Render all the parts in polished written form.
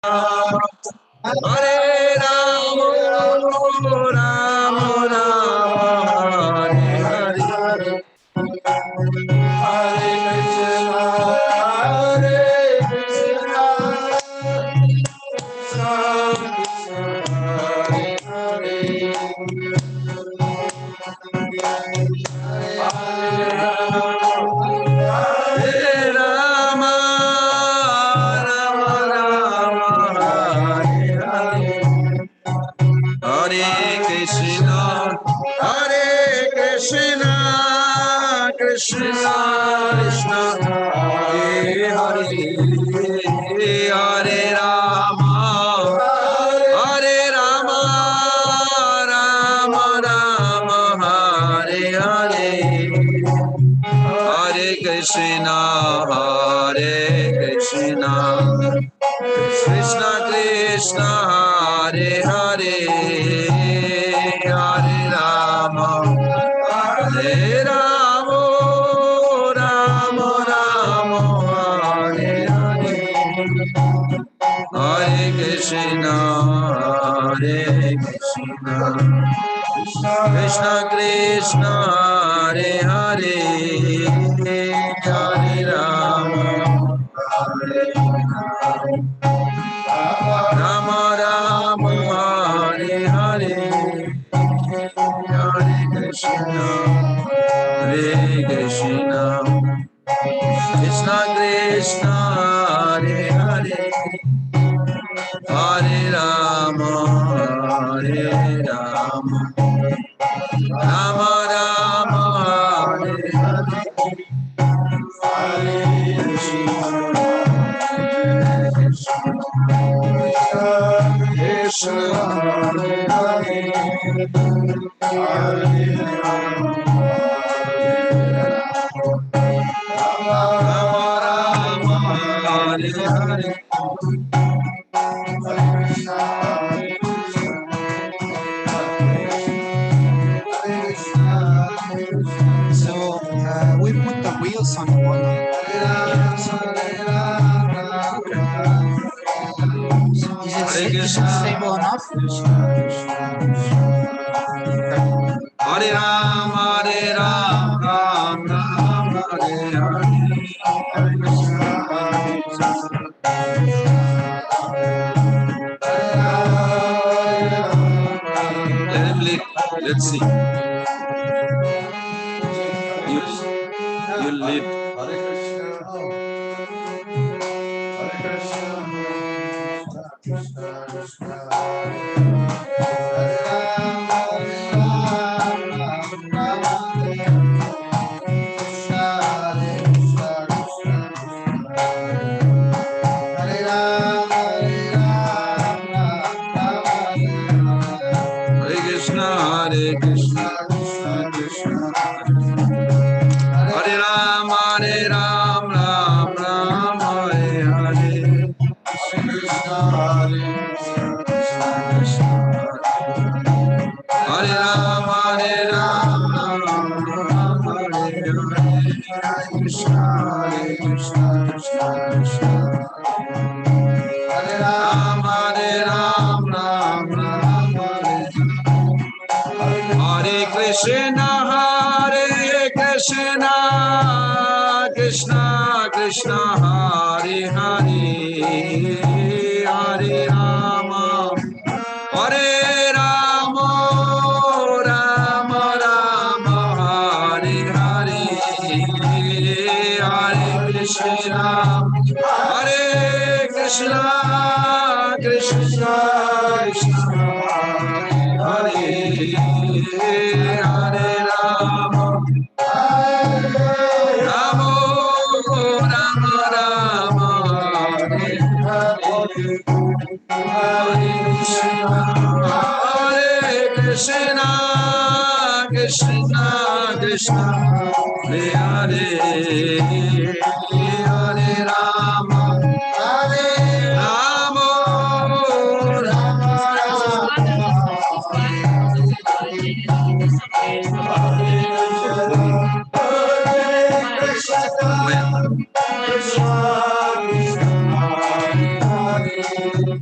Hare Ram, Ram Ram, Hare Hare. Hare Krishna, Krishna Krishna, Hare Hare. Hare Rama, Rama Rama, Hare Hare. Hare Krishna, Krishna Krishna, Hare Hare. Hare Rama, Hare Rama, Rama Rama, Hare Hare. Hare Krishna, Krishna Krishna, Hare Hare. Hare Rama, Hare Rama, Rama Rama, Hare Hare. Hare Krishna, Krishna Krishna, Hare Hare. Hare Rama, Rama Rama, Hare Hare. Hare Krishna, Krishna Krishna, Hare Hare. Hare Rama, Rama Rama, Hare Hare. Hare Krishna, Hare Hare. Hare Rama, Rama Hare Hare. So we put the wheels on the bottom. Is it stable enough? Hare Ram, Ram Ram, Hare Hare. Let him lead. Let's see. You lead. Hare Krishna. Hare Krishna. Krishna Krishna. Hare Ram, Ram Ram. Krishna Hare Krishna, Krishna Krishna. Hare Ram, Ram Ram. Hare Krishna, Krishna Krishna. Hare Ram, Ram Ram, Hare Hare. Krishna Hare Krishna, Krishna Krishna. Hare Ram, Ram Hare Hare. Krishna, Krishna Krishna. Hare Ram, Ram Hare Hare. Hare Krishna, Krishna Krishna, Hare Hare. Hare Rama, Rama Rama, Hare Hare. Hare Krishna, Krishna Krishna, Hare Hare Rama, Rama Rama, Hare Hare. Hare Krishna, Krishna Krishna, Hare Hare. Hare Rama, Rama Rama, Hare Krishna, Krishna Krishna, Hare Hare.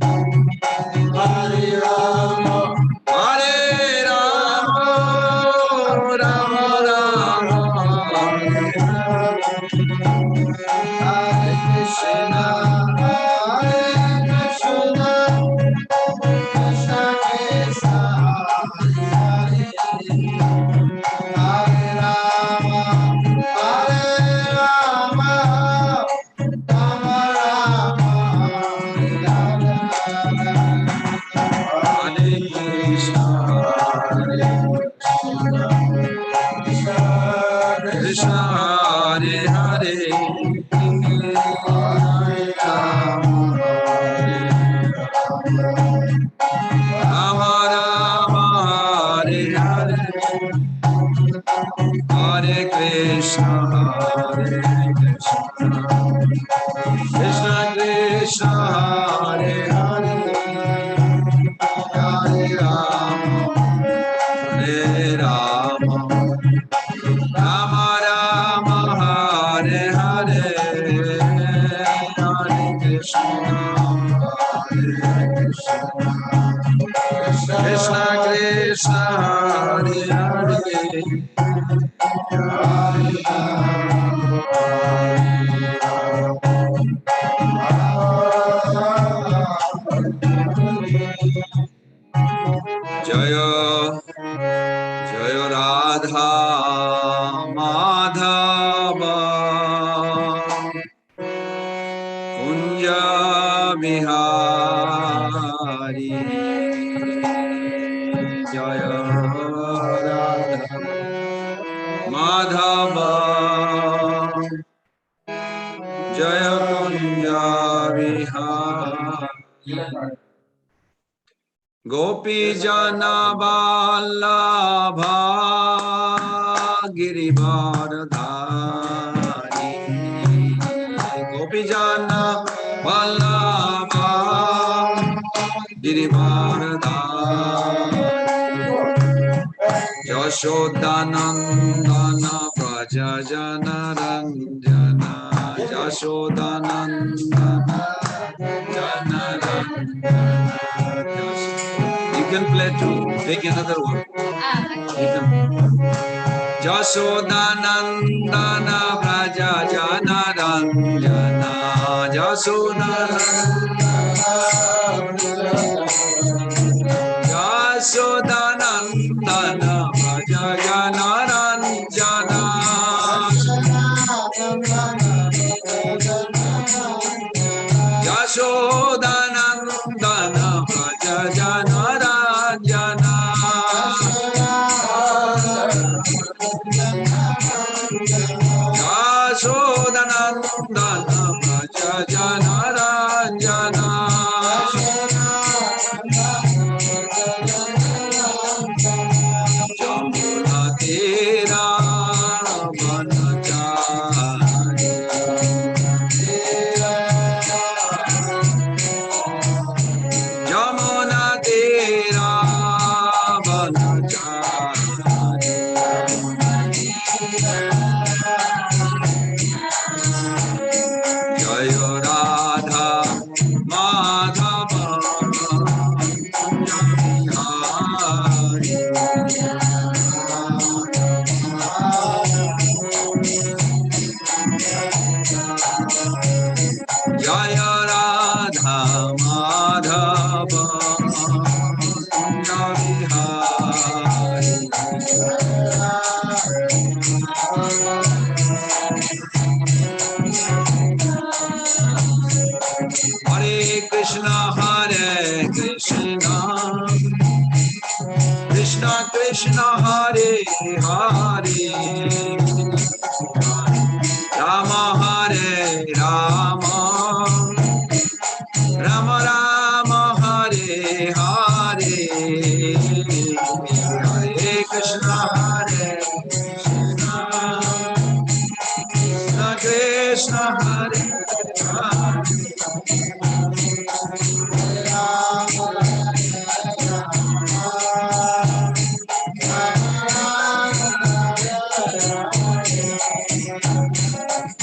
Krishna Hare Hare Hare Rama Rama Rama Hare Hare Hare Krishna Hare Krishna Krishna Krishna Hare Hare Hare Rama Hare Rama Rama Rama Hare Hare Hare Krishna Hare Krishna Krishna Krishna Hare Hare Jaya Jaya Radha Madhava Kunja Bihari Jaya Radha Madhava Jaya Kunja Bihari Gopi Jana Vallabha Girivardhari Gopi Jana Vallabha Girivardhari Yashodanandana Praja Jana Ranjana Yashodanandana Jana Ranjana You can play too. Take another one. You can. Jashodanandana Braja Jana Ranjana Jashodanandana Braja Jana Ranjana Jashodanandana Braja Jana Ranjana Jashodanandana Braja Jana Ranjana Jamuna Tera Vanachari Jamuna Tera Vanachari Jaya Radha Madhava Hari Jaya Radha Madhava Hari Hare Krishna Hare Krishna Krishna Krishna Hare Hare Rama Hare Rama Rama Rama Hare Hare Hare Krishna Hare Krishna Krishna Krishna Hare Hare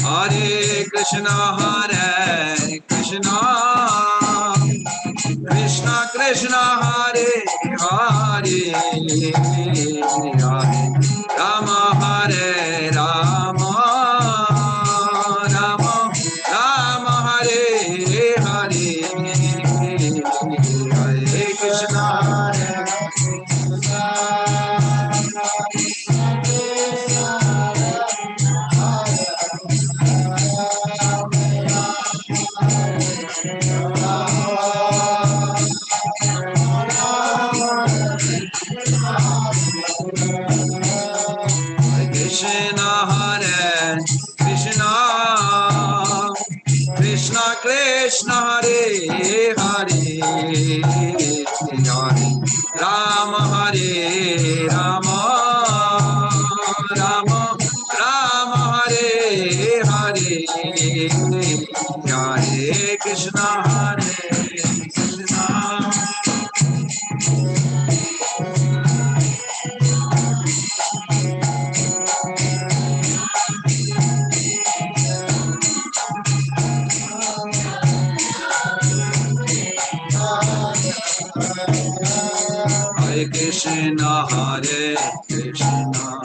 Hare Krishna Hare Krishna Krishna Krishna Hare Hare Hare Rama Hare Rama Rama Rama Hare Hare Hare Krishna Hare Hare Krishna,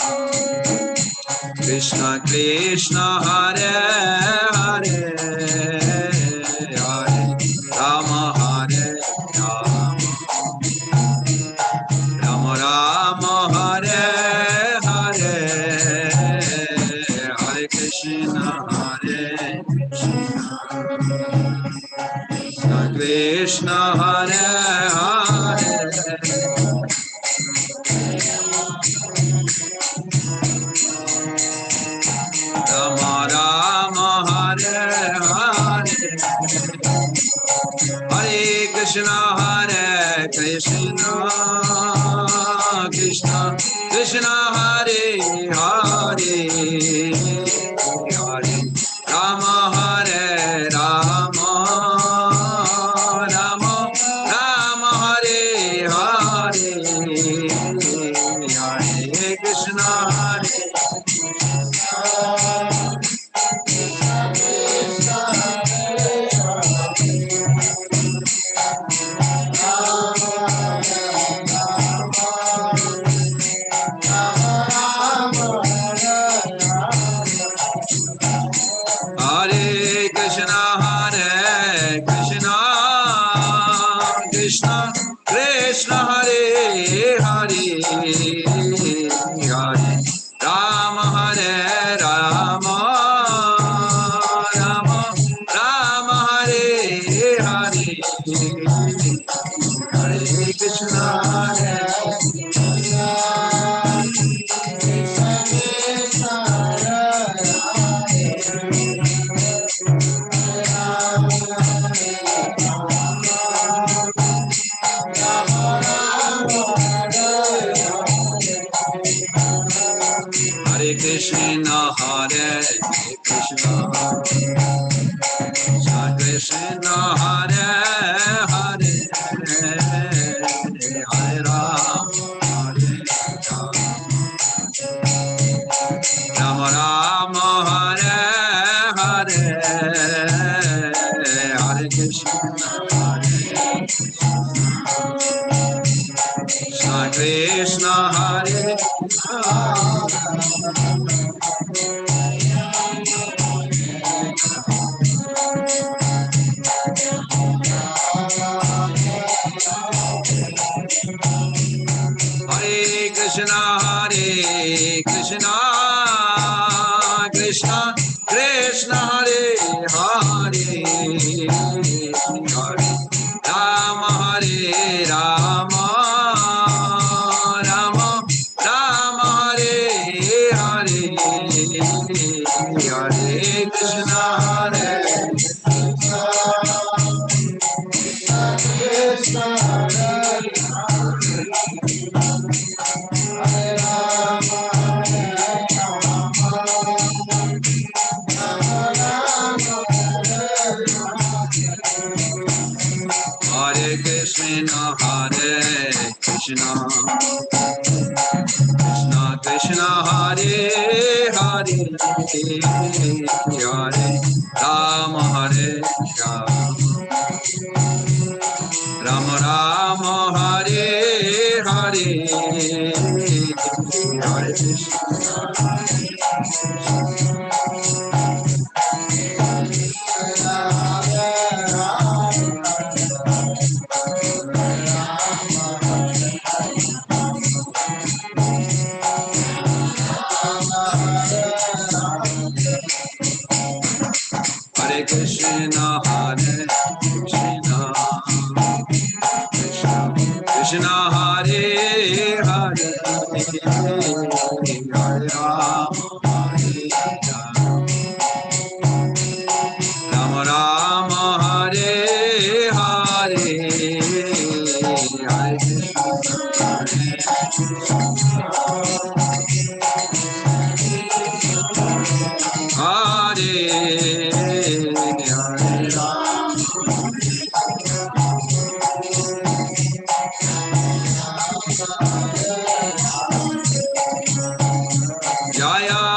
Krishna Krishna Hare Hare, Hare Rama Hare Rama, Rama Rama Hare Hare, Hare Krishna Hare Krishna, Krishna Krishna Hare Hare, Rama Rama Hare Hare, Hare Krishna Hare Krishna, Krishna Krishna Hare Hare, Hare Rama Hare Rama, Rama Rama Hare Hare, Hare Krishna Hare Hare Krishna Hare Krishna, Krishna Krishna Hare Hare, Hare Rama Hare Rama, Rama Rama Hare Hare, Hare Krishna Hare Hare Krishna Hare Krishna, Krishna Krishna Hare Hare, Hare Rama Hare Rama, Rama Rama Hare Hare, Hare Krishna Krishna Krishna Hare Hare Krishna Krishna Krishna Krishna Hare Hare, Hare Rama Hare Rama, Rama Rama Hare Hare, Hare Krishna Hare Krishna Hare Krishna Krishna Krishna Hare Hare, Hare Rama Hare Rama, Rama Rama Hare Hare, Hare Krishna Hare Krishna Krishna Krishna Hare Hare, Hare Rama Hare Rama, Rama Hare Hare, Hare Jaya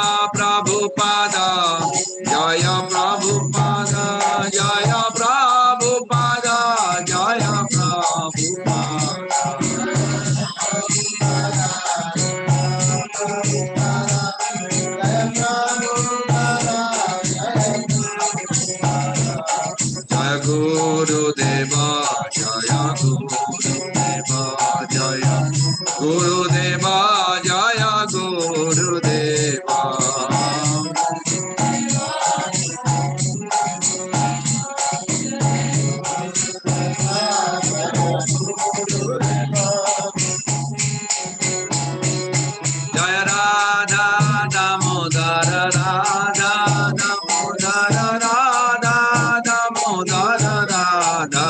Jaya Radha Damodara Radha Damodara Radha Damodara Radha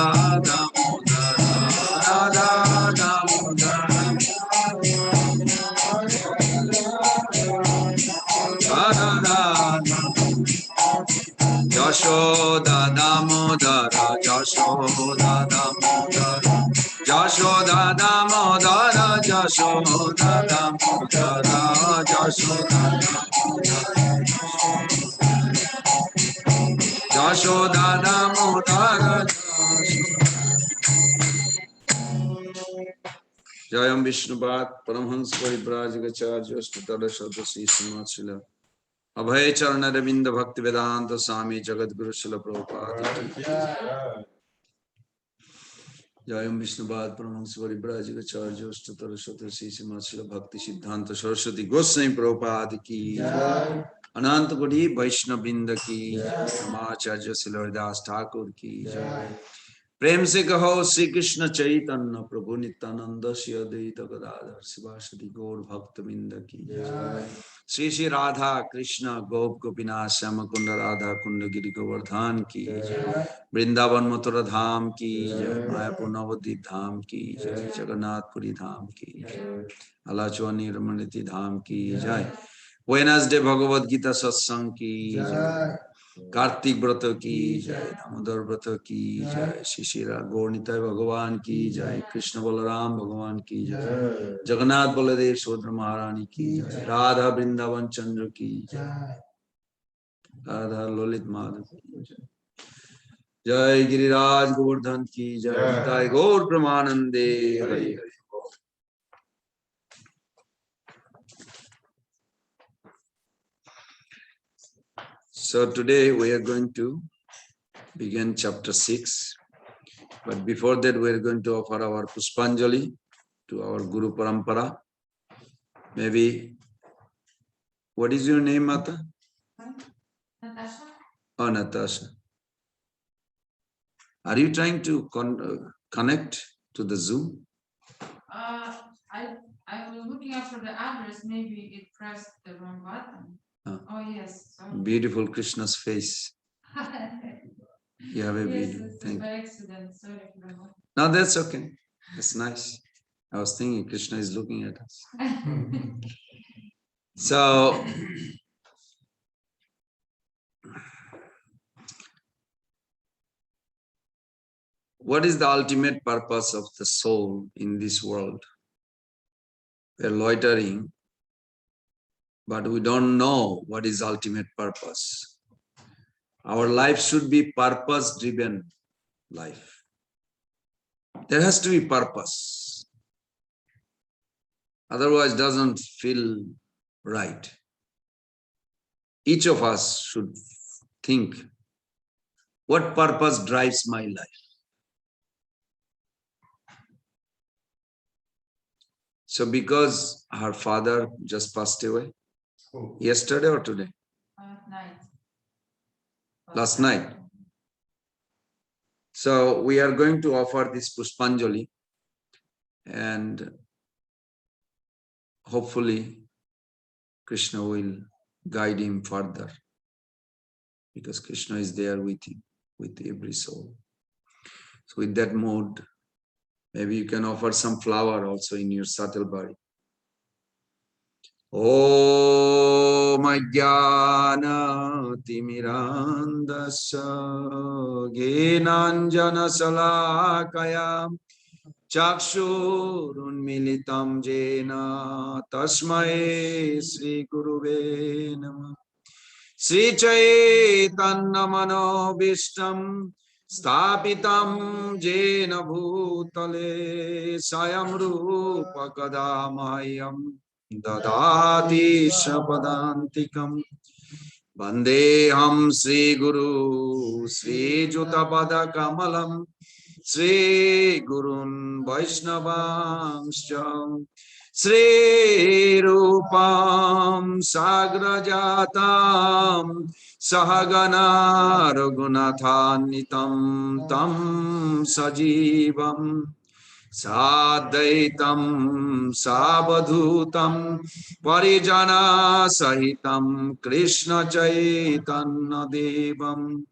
Damodara Radha Damodara Yashoda Damodara Yashoda Damodara Yashoda Damodara Yashoda Damodara Yashoda Yashoda Damodara Jayam Vishnupat Paramhans Paribrajagacharya Stutara Sadasi Srimad Abhay Charana Ravinda Bhakti Vedanta Swami Jagat Guru Srila Prabhupada Jayam Vishnupat Paramhans Paribrajagacharya Stutara Sadasi Srimad Bhakti Siddhanta Saraswati Goswami Prabhupada ki Ananta Kodi Vaishnavrinda ki Namacharya Srila Thakur ki प्रेम से कहो श्री कृष्ण चैतन्य प्रभु नित्यानंद श्री अद्वैत गदाधर शिवासदि गौर भक्त बिंद की श्री श्री राधा कृष्ण गोप गोपीनाथ श्याम कुंड राधा कुंड गिरि गोवर्धन की वृंदावन मथुरा धाम की मायापुर नवद्वीप धाम की जगन्नाथपुरी धाम की अलाचुअनी रमणीति धाम की जय वेडनेसडे भगवद गीता सत्संग की कार्तिक व्रत की जय दामोदर व्रत की जय श्री श्री गौर निताय भगवान की जय कृष्ण बलराम भगवान की जय जगन्नाथ बलदेव सुभद्रा महारानी की जय राधा वृंदावन चंद्र की जय राधा ललित माधव की जय जय गिरिराज गोवर्धन की जय निताय गौर प्रेमानंदे Hari Hari. So today we are going to begin chapter 6, but before that we are going to offer our Puspanjali to our Guru Parampara. Maybe, what is your name, Mata? Natasha? Oh, Natasha. Are you trying to connect to the Zoom? I was looking up for the address, maybe it pressed the wrong button. Oh yes. So. Beautiful Krishna's face. You have a video. Yes, Thank by you. accident. Sorry for that. No, that's okay. That's nice. I was thinking Krishna is looking at us. So, what is the ultimate purpose of the soul in this world? We are loitering, but we don't know what is ultimate purpose. Our life should be purpose-driven life. There has to be purpose. Otherwise, it doesn't feel right. Each of us should think, what purpose drives my life? So because her father just passed away, yesterday or today? Night. Last night. So we are going to offer this Puspanjali and hopefully Krishna will guide him further because Krishna is there with him, with every soul. So with that mode, maybe you can offer some flower also in your subtle body. Om Ajnana Timirandasya Ghenanjana Salakaya Chakshurunmilitam Jena Tasmai Sri Guruve Namah Sri Chaitanya Manobishtam Stapitam Jena Bhutale Sayam Rupa Kadamayam Dadati Shapadantikam Vandeham Sri Guru Sri Jutapada Kamalam Sri Gurun Vaishnavangscha Sri Rupam Sagrajatam Sahagana Raghunathan Nitam Tam Sajivam Sadaitam Sabadhutam Parijana Sahitam Krishna Chaitanya Devam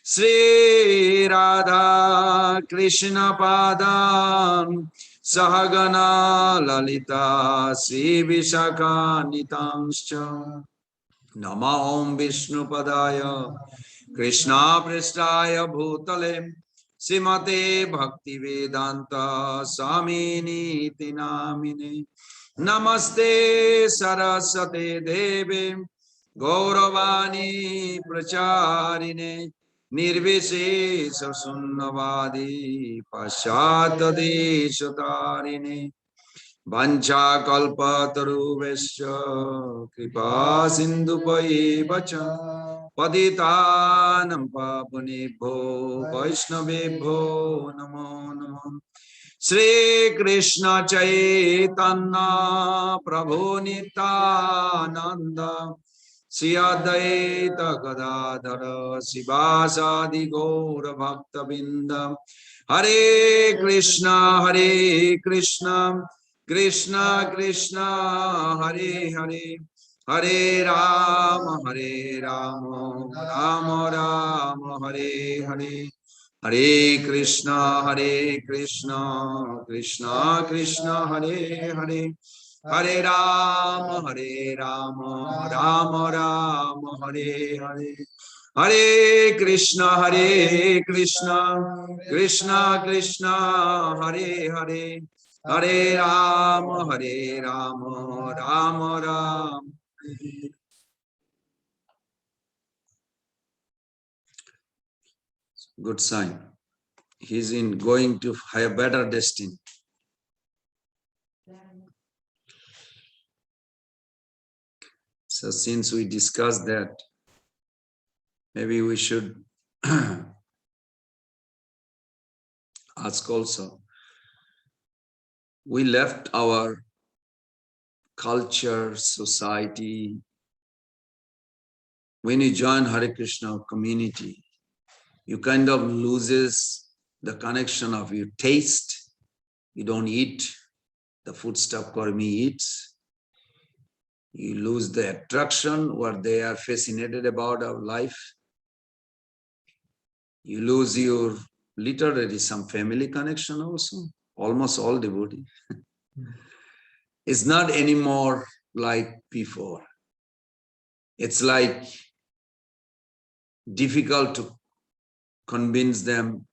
Sri Radha Krishna Padam Sahagana Lalita Sri Vishakha Nitanscha Nama Om Vishnu Padaya Krishna Prestaya Bhutale Simate Bhakti Vedanta Samini Tinamine Namaste Sarasate Deve Gauravani Pracharine Nirvishesha Sunnavadi Paschata Deshatarine Vancha kalpataruvesya kripa sindhupayevacha patitanam pavanebho vaishnavebho namo namo Shri Krishna Chaitanya Prabhu Nityananda Shri Advaita Gadadhara Sivasadi Gaura Bhakta Binda Hare Krishna Krishna Krishna Hare Hare Hare Rama Rama Rama Hare Hare Hare Krishna Krishna Krishna Hare Hare Hare Rama Rama Rama Hare Hare Hare Krishna Krishna Krishna Hare Hare Hare Rama Rama Rama. Good sign. He's in going to have better destiny. So since we discussed that, maybe we should ask also. We left our culture, society. When you join Hare Krishna community, you kind of loses the connection of your taste. You don't eat the food stuff Karmi eats. You lose the attraction, what they are fascinated about our life. You lose your literally some family connection also. Almost all devotee. It's not anymore like before. It's like difficult to convince them,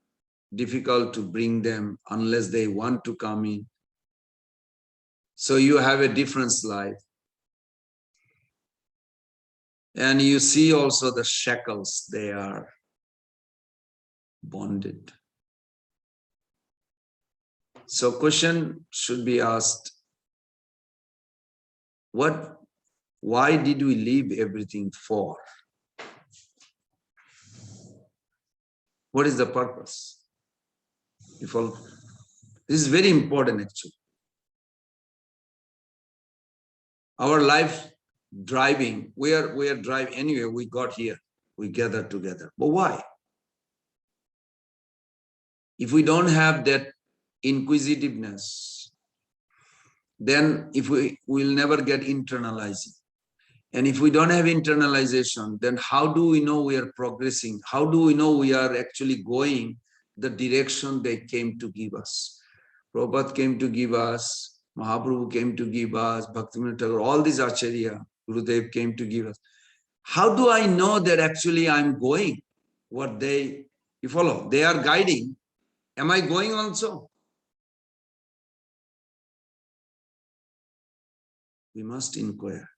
difficult to bring them unless they want to come in. So you have a different life. And you see also the shackles, they are bonded. So question should be asked, why did we leave everything for? What is the purpose? This is very important actually. Our life driving, we are driving anyway, we got here, we gathered together. But why? If we don't have that inquisitiveness, then if we'll never get internalizing. And if we don't have internalization, then how do we know we are progressing? How do we know we are actually going the direction they came to give us? Prabhupada came to give us, Mahaprabhu came to give us, Bhaktivinoda Thakur, all these Acharya, Gurudev came to give us. How do I know that actually I'm going? What you follow, they are guiding. Am I going also? We must inquire.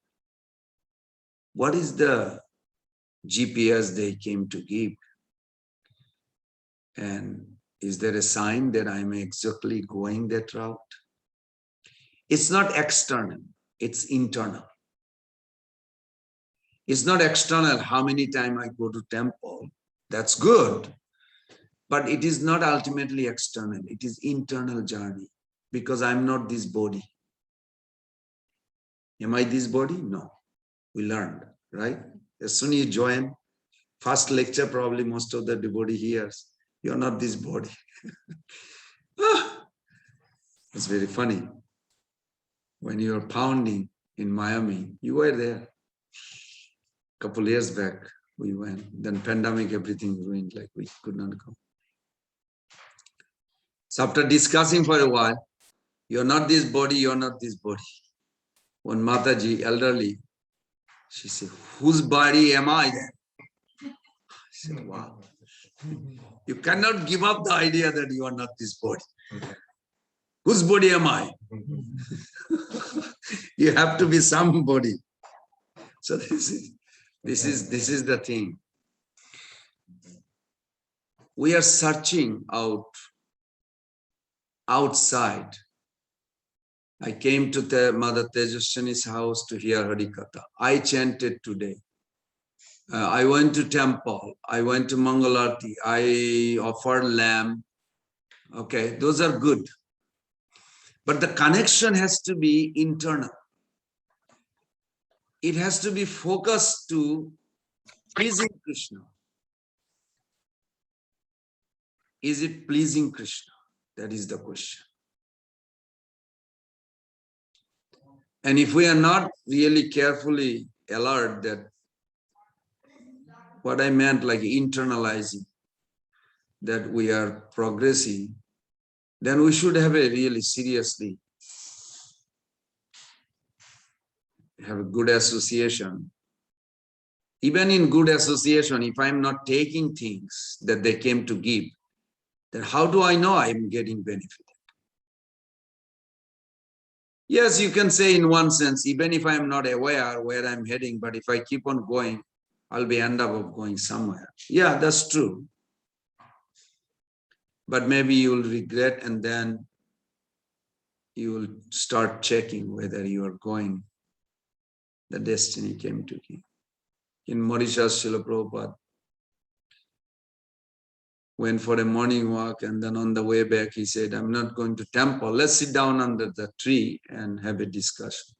What is the GPS they came to give? And is there a sign that I'm exactly going that route? It's not external, it's internal. It's not external, how many times I go to temple. That's good. But it is not ultimately external. It is internal journey. Because I'm not this body. Am I this body? No. We learned, right? As soon as you join, first lecture, probably most of the devotee hears, you're not this body. It's very funny. When you were pounding in Miami, you were there. Couple years back, we went. Then pandemic, everything ruined, like we could not go. So after discussing for a while, you're not this body, you're not this body. One Mataji, elderly, she said, whose body am I then? I said, wow. You cannot give up the idea that you are not this body. Whose body am I? You have to be somebody. So this is the thing. We are searching outside. I came to Mother Tejaswini's house to hear Harikatha. I chanted today. I went to temple. I went to Mangalarti. I offered lamb. Okay, those are good. But the connection has to be internal. It has to be focused to pleasing Krishna. Is it pleasing Krishna? That is the question. And if we are not really carefully alert that what I meant like internalizing, that we are progressing, then we should have a really seriously have a good association. Even in good association, if I'm not taking things that they came to give, then how do I know I'm getting benefited? Yes, you can say in one sense, even if I'm not aware where I'm heading, but if I keep on going, I'll be end up going somewhere. Yeah, that's true. But maybe you'll regret and then you will start checking whether you are going. The destiny came to you. In Mauritius, Srila Prabhupada went for a morning walk, and then on the way back, he said, I'm not going to temple. Let's sit down under the tree and have a discussion.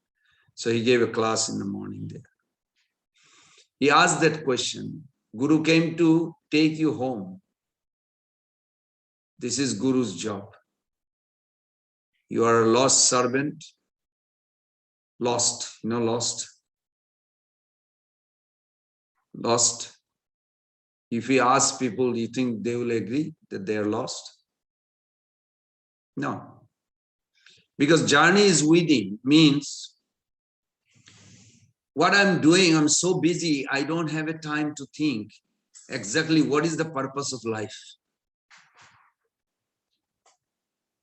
So he gave a class in the morning there. He asked that question. Guru came to take you home. This is Guru's job. You are a lost servant. Lost, lost. Lost. If we ask people, do you think they will agree that they are lost? No. Because journey is within means what I'm doing, I'm so busy, I don't have a time to think exactly what is the purpose of life.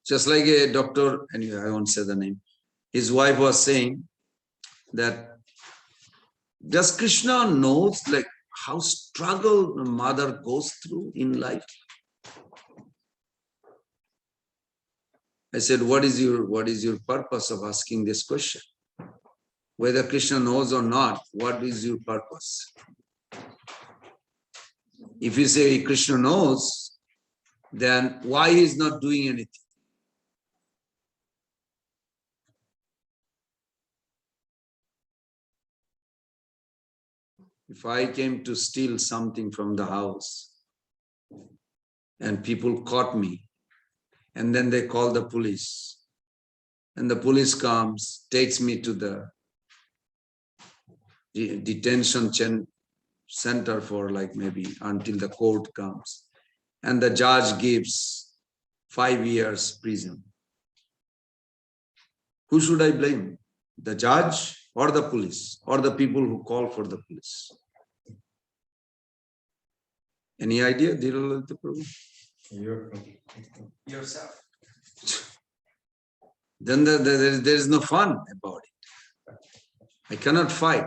Just like a doctor, anyway, I won't say the name. His wife was saying that, does Krishna knows like how struggle the mother goes through in life? I said, what is your purpose of asking this question? Whether Krishna knows or not, what is your purpose? If you say Krishna knows, then why he is not doing anything? If I came to steal something from the house and people caught me, and then they call the police, and the police comes, takes me to the detention center for like maybe until the court comes, and the judge gives 5 years prison. Who should I blame? The judge or the police or the people who call for the police? Any idea, Dhiralalitha Prabhu? Yourself. Then there is no fun about it. I cannot fight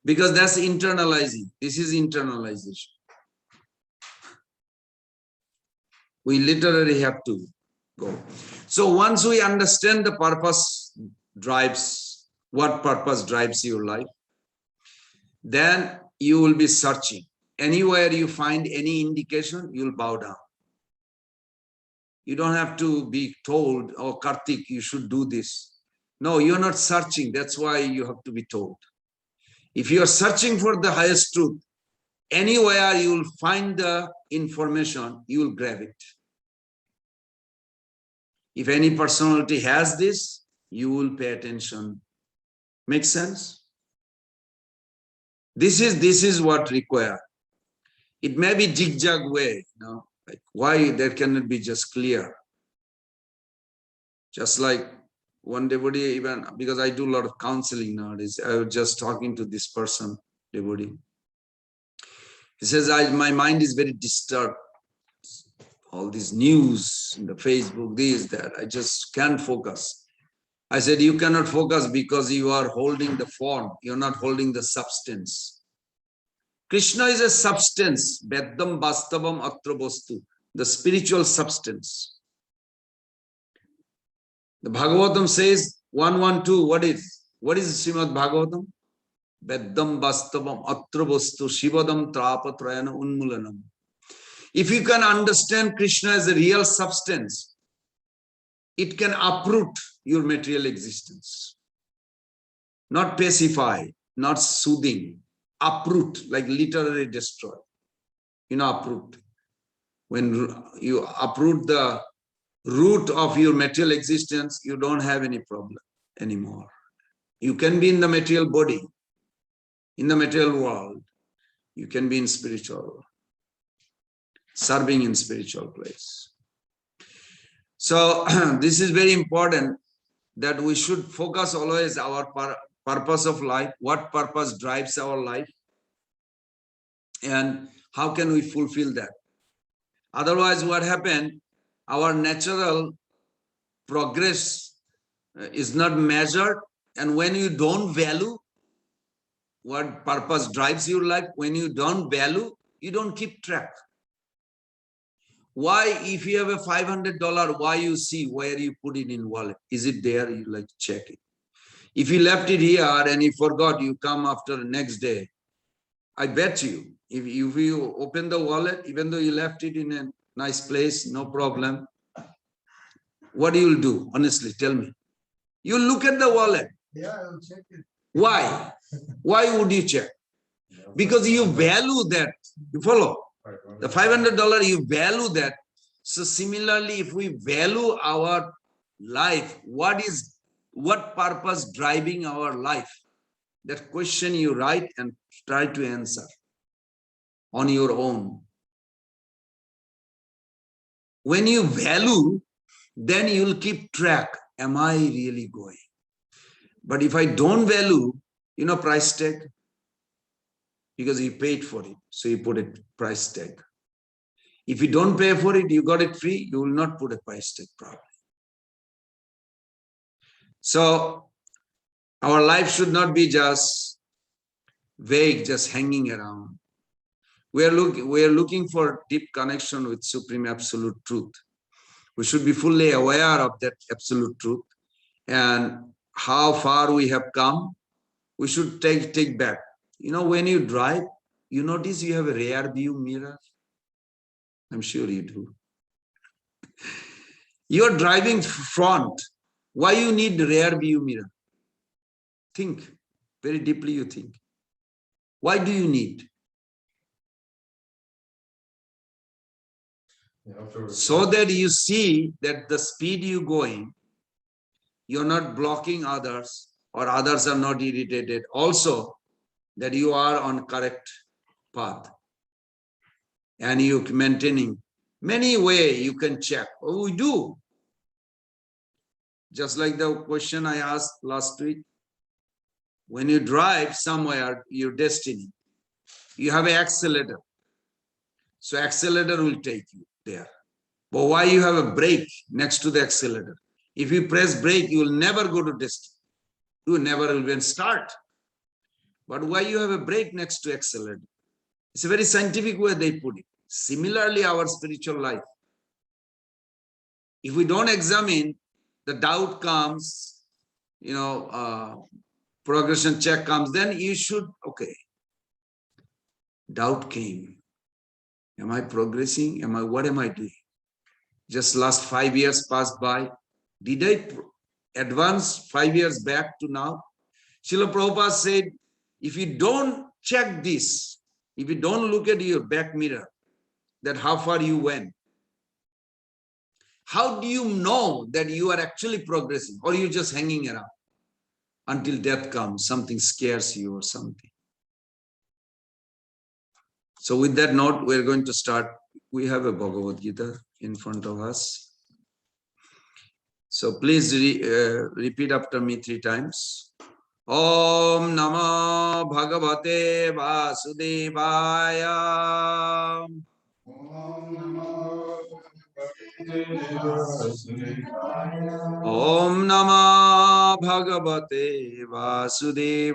because that's internalizing. This is internalization. We literally have to go. So once we understand the purpose drives, what purpose drives your life, then you will be searching. Anywhere you find any indication, you'll bow down. You don't have to be told, oh, Karthik, you should do this. No, you're not searching. That's why you have to be told. If you are searching for the highest truth, anywhere you will find the information, you will grab it. If any personality has this, you will pay attention. Make sense? This is what required. It may be zigzag way, like why there cannot be just clear. Just like one devotee, even because I do a lot of counseling nowadays, I was just talking to this person, devotee. He says, my mind is very disturbed. All these news in the Facebook, this, that, I just can't focus. I said, you cannot focus because you are holding the form. You're not holding the substance. Krishna is a substance. Veddam Vastavam Atra Vastu. The spiritual substance. The Bhagavatam says 112. What is Srimad Bhagavatam? Veddam Vastavam Atra Vastu Shivadam Trapatrayana Unmulanam. If you can understand Krishna as a real substance, it can uproot your material existence. Not pacify, not soothing. Uproot, like literally destroy. Uproot. When you uproot the root of your material existence, you don't have any problem anymore. You can be in the material body, in the material world. You can be in spiritual, serving in spiritual place. So this is very important that we should focus always our purpose of life, what purpose drives our life, and how can we fulfill that. Otherwise, what happened, our natural progress is not measured, and when you don't value what purpose drives your life, when you don't value, you don't keep track. Why, if you have a $500, why you see where you put it in wallet? Is it there? You like check it. If you left it here and you forgot, you come after the next day. I bet you, if you open the wallet, even though you left it in a nice place, no problem. What you will do? Honestly, tell me. You look at the wallet. Yeah, I'll check it. Why? Why would you check? Because you value that. You follow? The $500, you value that. So similarly, if we value our life, what purpose driving our life? That question you write and try to answer on your own. When you value, then you'll keep track. Am I really going? But if I don't value, price tag, because you paid for it, so you put a price tag. If you don't pay for it, you got it free, you will not put a price tag probably. So our life should not be just vague, just hanging around. We are looking for deep connection with Supreme Absolute Truth. We should be fully aware of that Absolute Truth and how far we have come. We should take back. When you drive, you notice you have a rear view mirror. I'm sure you do. You're driving front. Why you need the rear view mirror? Think very deeply. You think. Why do you need? So that you see that the speed you're going, you're not blocking others or others are not irritated. Also, that you are on correct path and you're maintaining. Many ways you can check. Oh, we do. Just like the question I asked last week. When you drive somewhere, your destiny, you have an accelerator. So accelerator will take you there. But why you have a brake next to the accelerator? If you press brake, you will never go to destiny. You will never even start. But why you have a brake next to accelerator? It's a very scientific way they put it. Similarly, our spiritual life. If we don't examine, the doubt comes, progression check comes, then you should, okay. Doubt came. Am I progressing? What am I doing? Just last 5 years passed by. Did I advance 5 years back to now? Srila Prabhupada said, if you don't check this, if you don't look at your back mirror, that how far you went, How do you know that you are actually progressing, or you're just hanging around until death comes, something scares you or something? So with that note, we're going to start. We have a Bhagavad Gita in front of us. So please repeat after me 3 times. Om Namo Bhagavate Vasudevaya. Om Namo Bhagavate Vasudevaya.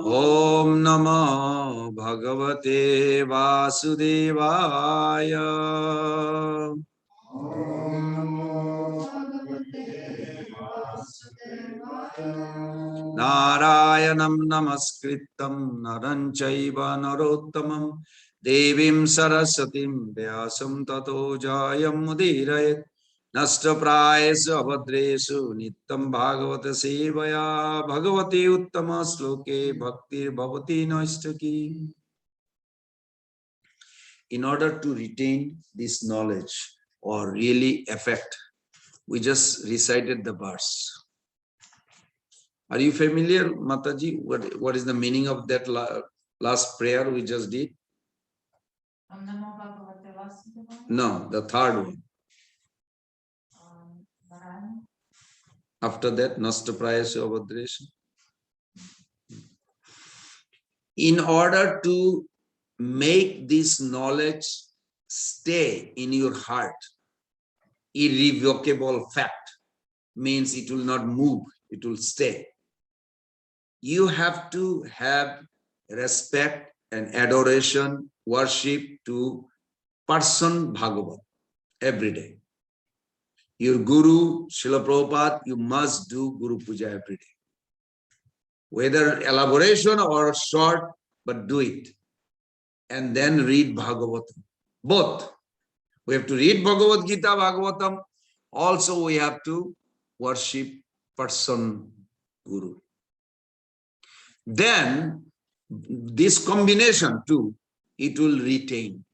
Om Namo Bhagavate Vasudevaya. Narayanam Namaskritam Naranchaiva Narottamam Devim Sarasatim Vyasam Tato Jayam Mudirayat Nashtaprayesu Abhadresu Nittam Bhagavata Sevaya Bhagavati Uttama Sloke Bhaktir Bhavati Naistaki. In order to retain this knowledge or really affect, we just recited the verse. Are you familiar, Mataji? What is the meaning of that last prayer we just did? No, the third one. After that, Nashtaprayesu Abhadresu. In order to make this knowledge stay in your heart, irrevocable fact, means it will not move, it will stay. You have to have respect and adoration, worship to person Bhagavat every day. Your Guru, Srila Prabhupada, you must do Guru Puja every day. Whether elaboration or short, but do it. And then read Bhagavatam. Both. We have to read Bhagavad Gita, Bhagavatam. Also, we have to worship person Guru. Then, this combination too, it will retain.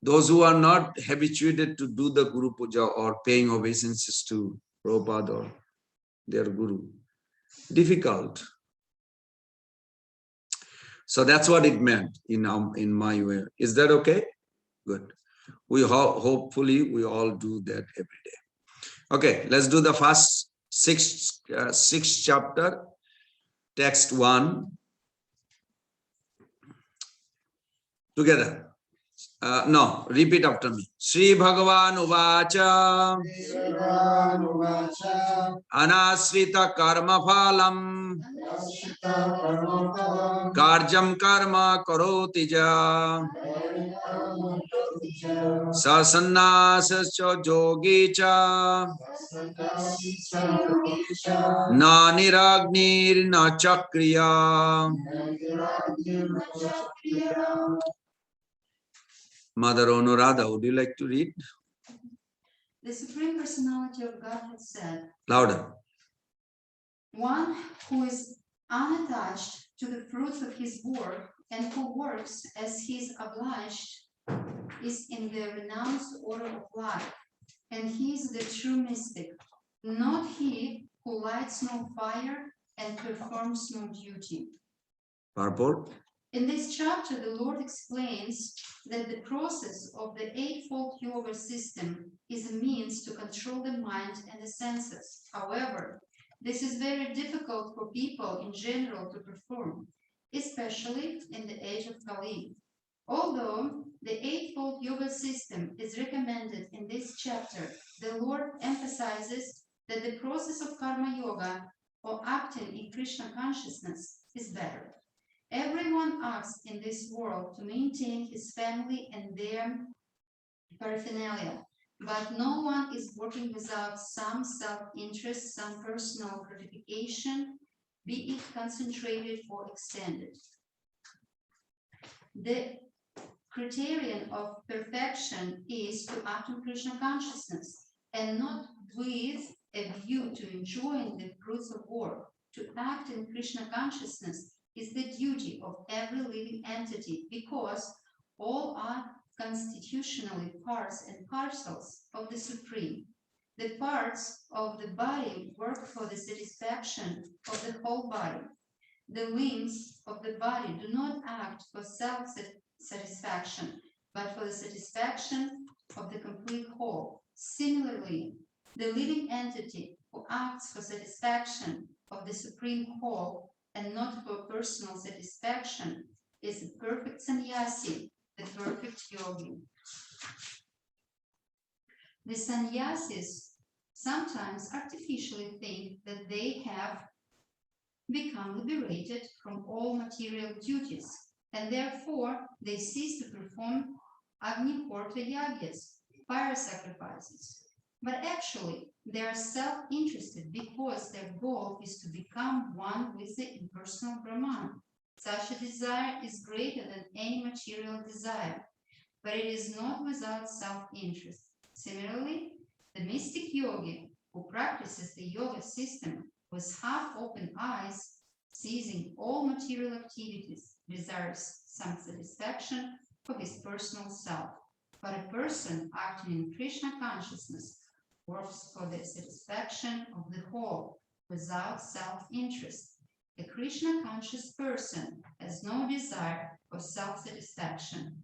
Those who are not habituated to do the Guru Puja or paying obeisances to Prabhupada or their Guru, difficult. So that's what it meant in my way. Is that okay? Good. We hopefully we all do that every day. Okay, let's do the first sixth chapter, text 1. Together. No, repeat after me. Sri Bhagavan Uvacha Anasvita Karma Phalam Karjam Karma Karotija Sasannasascha Jogi Cha Na Niragnir Na Chakriya. Mother Anuradha, would you like to read? The Supreme Personality of Godhead said, Louder. one who is unattached to the fruits of his work and who works as he is obliged is in the renounced order of life, and he is the true mystic, not he who lights no fire and performs no duty. Purport. In this chapter, the Lord explains that the process of the Eightfold Yoga system is a means to control the mind and the senses. However, this is very difficult for people in general to perform, especially in the age of Kali. Although the Eightfold Yoga system is recommended in this chapter, the Lord emphasizes that the process of Karma Yoga or acting in Krishna consciousness is better. Everyone acts in this world to maintain his family and their paraphernalia, but no one is working without some self-interest, some personal gratification, be it concentrated or extended. The criterion of perfection is to act in Krishna consciousness and not with a view to enjoying the fruits of work, to act in Krishna consciousness is the duty of every living entity because all are constitutionally parts and parcels of the Supreme. The parts of the body work for the satisfaction of the whole body. The limbs of the body do not act for self-satisfaction, but for the satisfaction of the complete whole. Similarly, the living entity who acts for satisfaction of the supreme whole and not for personal satisfaction is a perfect sannyasi, the perfect yogi. The sannyasis sometimes artificially think that they have become liberated from all material duties, and therefore they cease to perform Agnihotra yagas, fire sacrifices. But actually, they are self-interested because their goal is to become one with the impersonal Brahman. Such a desire is greater than any material desire, but it is not without self-interest. Similarly, the mystic yogi who practices the yoga system with half-open eyes, ceasing all material activities, desires some satisfaction for his personal self. But a person acting in Krishna consciousness works for the satisfaction of the whole without self-interest. A Krishna conscious person has no desire for self-satisfaction.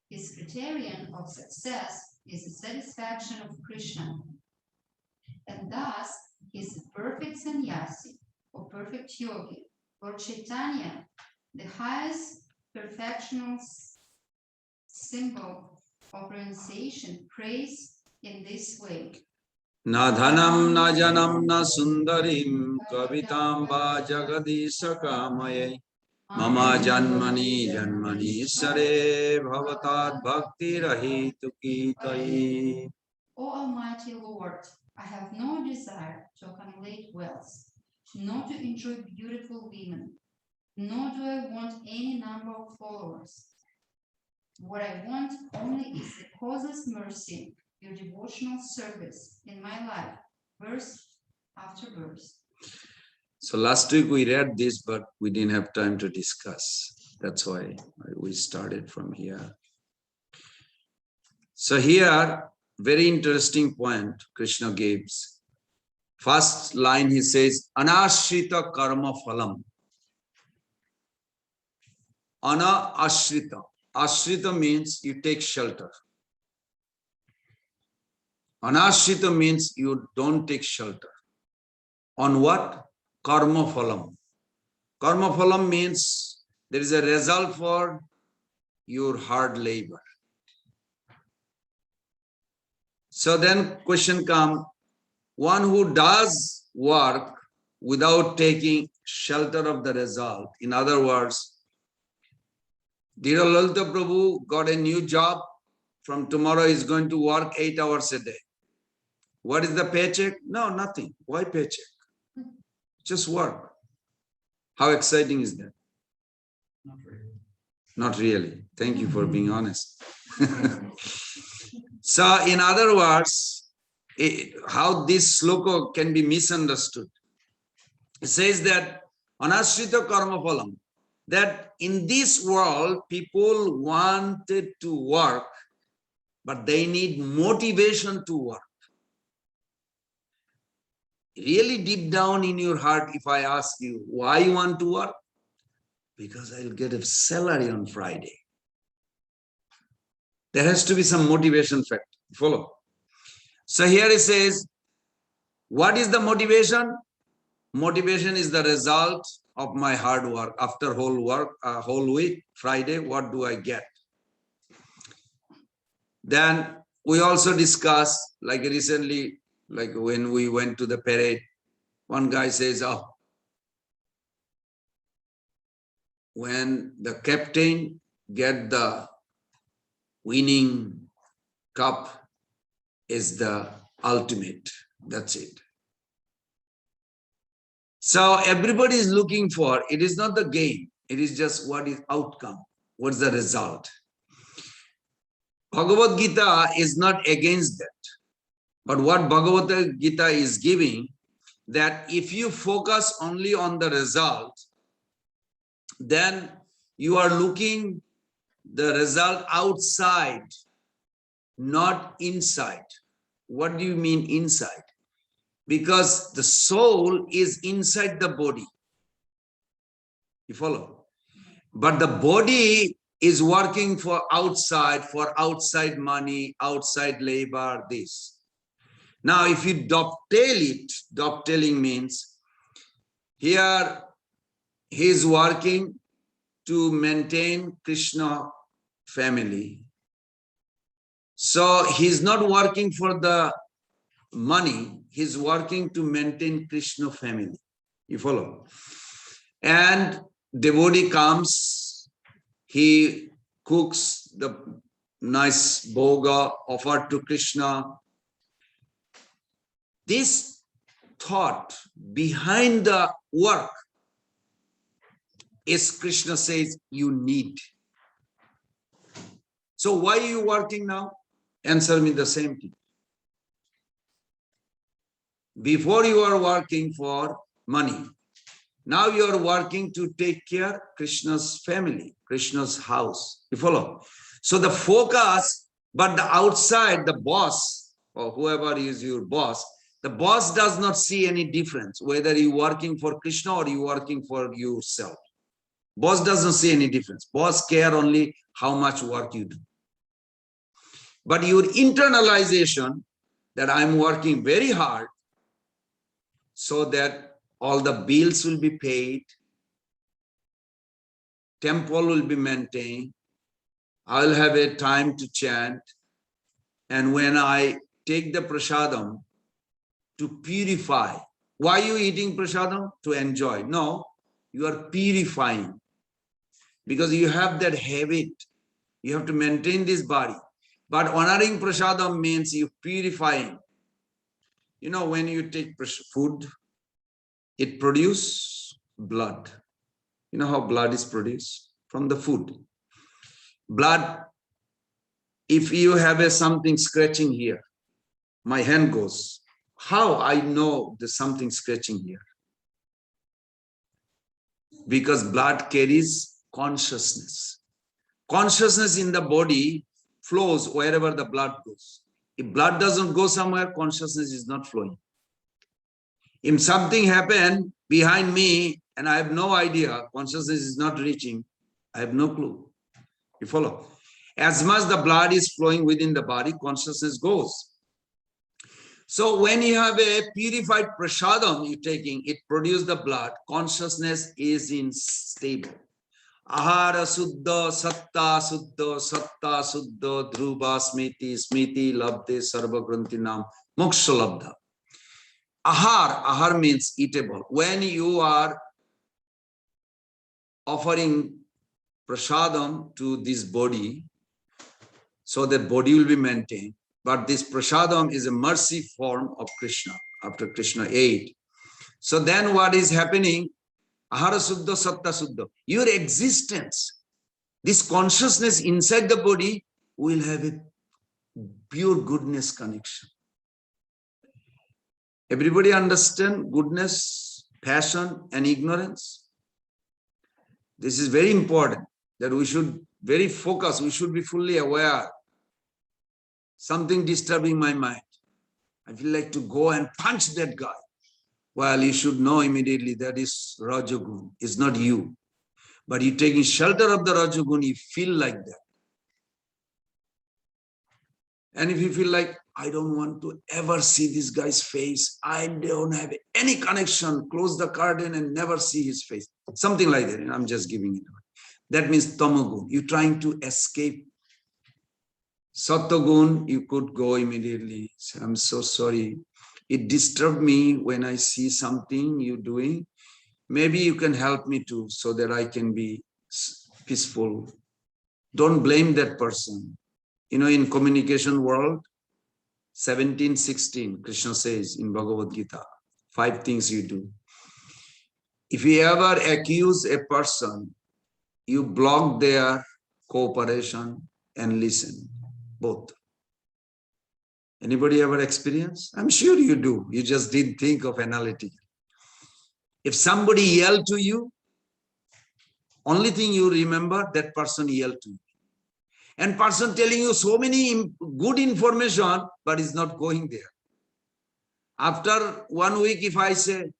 His criterion of success is the satisfaction of Krishna. And thus, he is a perfect sannyasi or perfect yogi. For Chaitanya, the highest perfectional symbol of renunciation prays in this way. Na dhanam na janam na sundarim kavitam va jagadisha kamaye mama janmani janmani sare bhavatad bhakti rahitu kitai. O Almighty Lord, I have no desire to accumulate wealth, nor to enjoy beautiful women, nor do I want any number of followers. What I want only is the causeless mercy, your devotional service in my life, verse after verse. So last week we read this, but we didn't have time to discuss. That's why we started from here. So here, very interesting point Krishna gives. First line he says, Anashrita karma phalam. Ana ashrita. Ashrita means you take shelter. Anashrita means you don't take shelter. On what? Karma phalam. Karma phalam means there is a result for your hard labor. So then question comes, one who does work without taking shelter of the result. In other words, Dhira Lalita Prabhu got a new job. From tomorrow he's going to work 8 hours a day. What is the paycheck? No, nothing. Why paycheck? Just work. How exciting is that? Not really. Not really. Thank you for being honest. So in other words, how this sloka can be misunderstood. It says that Anashrita karma phalam, that in this world people wanted to work, but they need motivation to work. Really deep down in your heart, if I ask you, why you want to work? Because I'll get a salary on Friday. There has to be some motivation factor. Follow. So here it says, what is the motivation? Motivation is the result of my hard work. After whole week, Friday, what do I get? Then we also discuss, like recently, like when we went to the parade, one guy says, oh, when the captain get the winning cup is the ultimate. That's it. So everybody is looking for, it is not the game. It is just what is outcome. What's the result? Bhagavad Gita is not against that. But what Bhagavad Gita is giving, that if you focus only on the result, then you are looking the result outside, not inside. What do you mean inside? Because the soul is inside the body. You follow? But the body is working for outside money, outside labor, this. Now, if you dovetail it, dovetailing means here he is working to maintain Krishna family. So he's not working for the money, he's working to maintain Krishna family. You follow? And devotee comes, he cooks the nice bhoga offered to Krishna. This thought behind the work is Krishna says you need. So why are you working now? Answer me the same thing. Before you are working for money. Now you are working to take care of Krishna's family, Krishna's house. You follow? So the focus, but the outside, the boss or whoever is your boss, the boss does not see any difference whether you working for Krishna or you working for yourself. Boss doesn't see any difference. Boss care only how much work you do. But your internalization that I'm working very hard so that all the bills will be paid, temple will be maintained, I'll have a time to chant, and when I take the prasadam to purify. Why are you eating prasadam? To enjoy. No, you are purifying. Because you have that habit. You have to maintain this body. But honoring prasadam means you purifying. You know, when you take food, it produces blood. You know how blood is produced? From the food. Blood, if you have something scratching here, my hand goes. How I know there's something scratching here? Because blood carries consciousness. Consciousness in the body flows wherever the blood goes. If blood doesn't go somewhere, consciousness is not flowing. If something happened behind me and I have no idea, consciousness is not reaching, I have no clue. You follow? As much the blood is flowing within the body, consciousness goes. So when you have a purified prasadam you're taking, it produces the blood, consciousness is in stable. Ahara suddha, satta suddha, dhruva smiti labde sarva granthi nam, moksha labdha. Ahar means eatable. When you are offering prasadam to this body, so that body will be maintained, but this prasadam is a mercy form of Krishna, after Krishna ate. So then what is happening? Ahara suddha, satta suddha. Your existence, this consciousness inside the body will have a pure goodness connection. Everybody understand goodness, passion, and ignorance? This is very important that we should very focus, we should be fully aware. Something disturbing my mind. I feel like to go and punch that guy. Well, you should know immediately that is Rajagun. It's not you. But you taking shelter of the Rajagun, you feel like that. And if you feel like, I don't want to ever see this guy's face, I don't have any connection, close the curtain and never see his face. Something like that. I'm just giving it away. That means Tamagun. You're trying to escape. Sattvagun, you could go immediately. Say, I'm so sorry. It disturbed me when I see something you're doing. Maybe you can help me too, so that I can be peaceful. Don't blame that person. You know, in communication world, 17:16, Krishna says in Bhagavad Gita, 5 things you do. If you ever accuse a person, you block their cooperation and listen, both. Anybody ever experienced? I'm sure you do. You just didn't think of analytically. If somebody yelled to you, only thing you remember, that person yelled to you. And person telling you so many good information, but is not going there. After 1 week, if I say,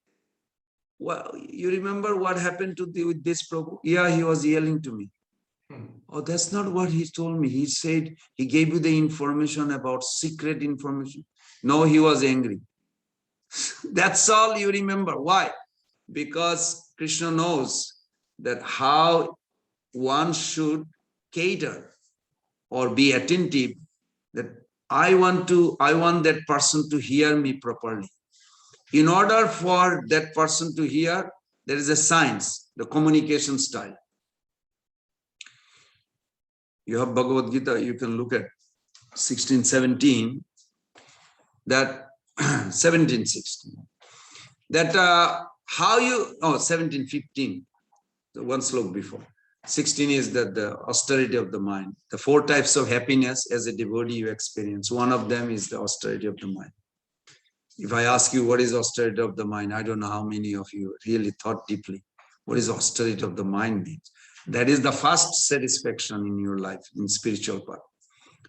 well, you remember what happened with this Prabhu? Yeah, he was yelling to me. Oh, that's not what he told me. He said he gave you the information about secret information. No, he was angry. That's all you remember. Why? Because Krishna knows that how one should cater or be attentive, that I want that person to hear me properly. In order for that person to hear, there is a science, the communication style. You have Bhagavad Gita, you can look at 16:17, that 17:16, that how you, 17:15, the one slope before. 16 is that the austerity of the mind. The 4 types of happiness as a devotee you experience. One of them is the austerity of the mind. If I ask you what is austerity of the mind, I don't know how many of you really thought deeply. What is austerity of the mind means? That is the first satisfaction in your life, in spiritual part.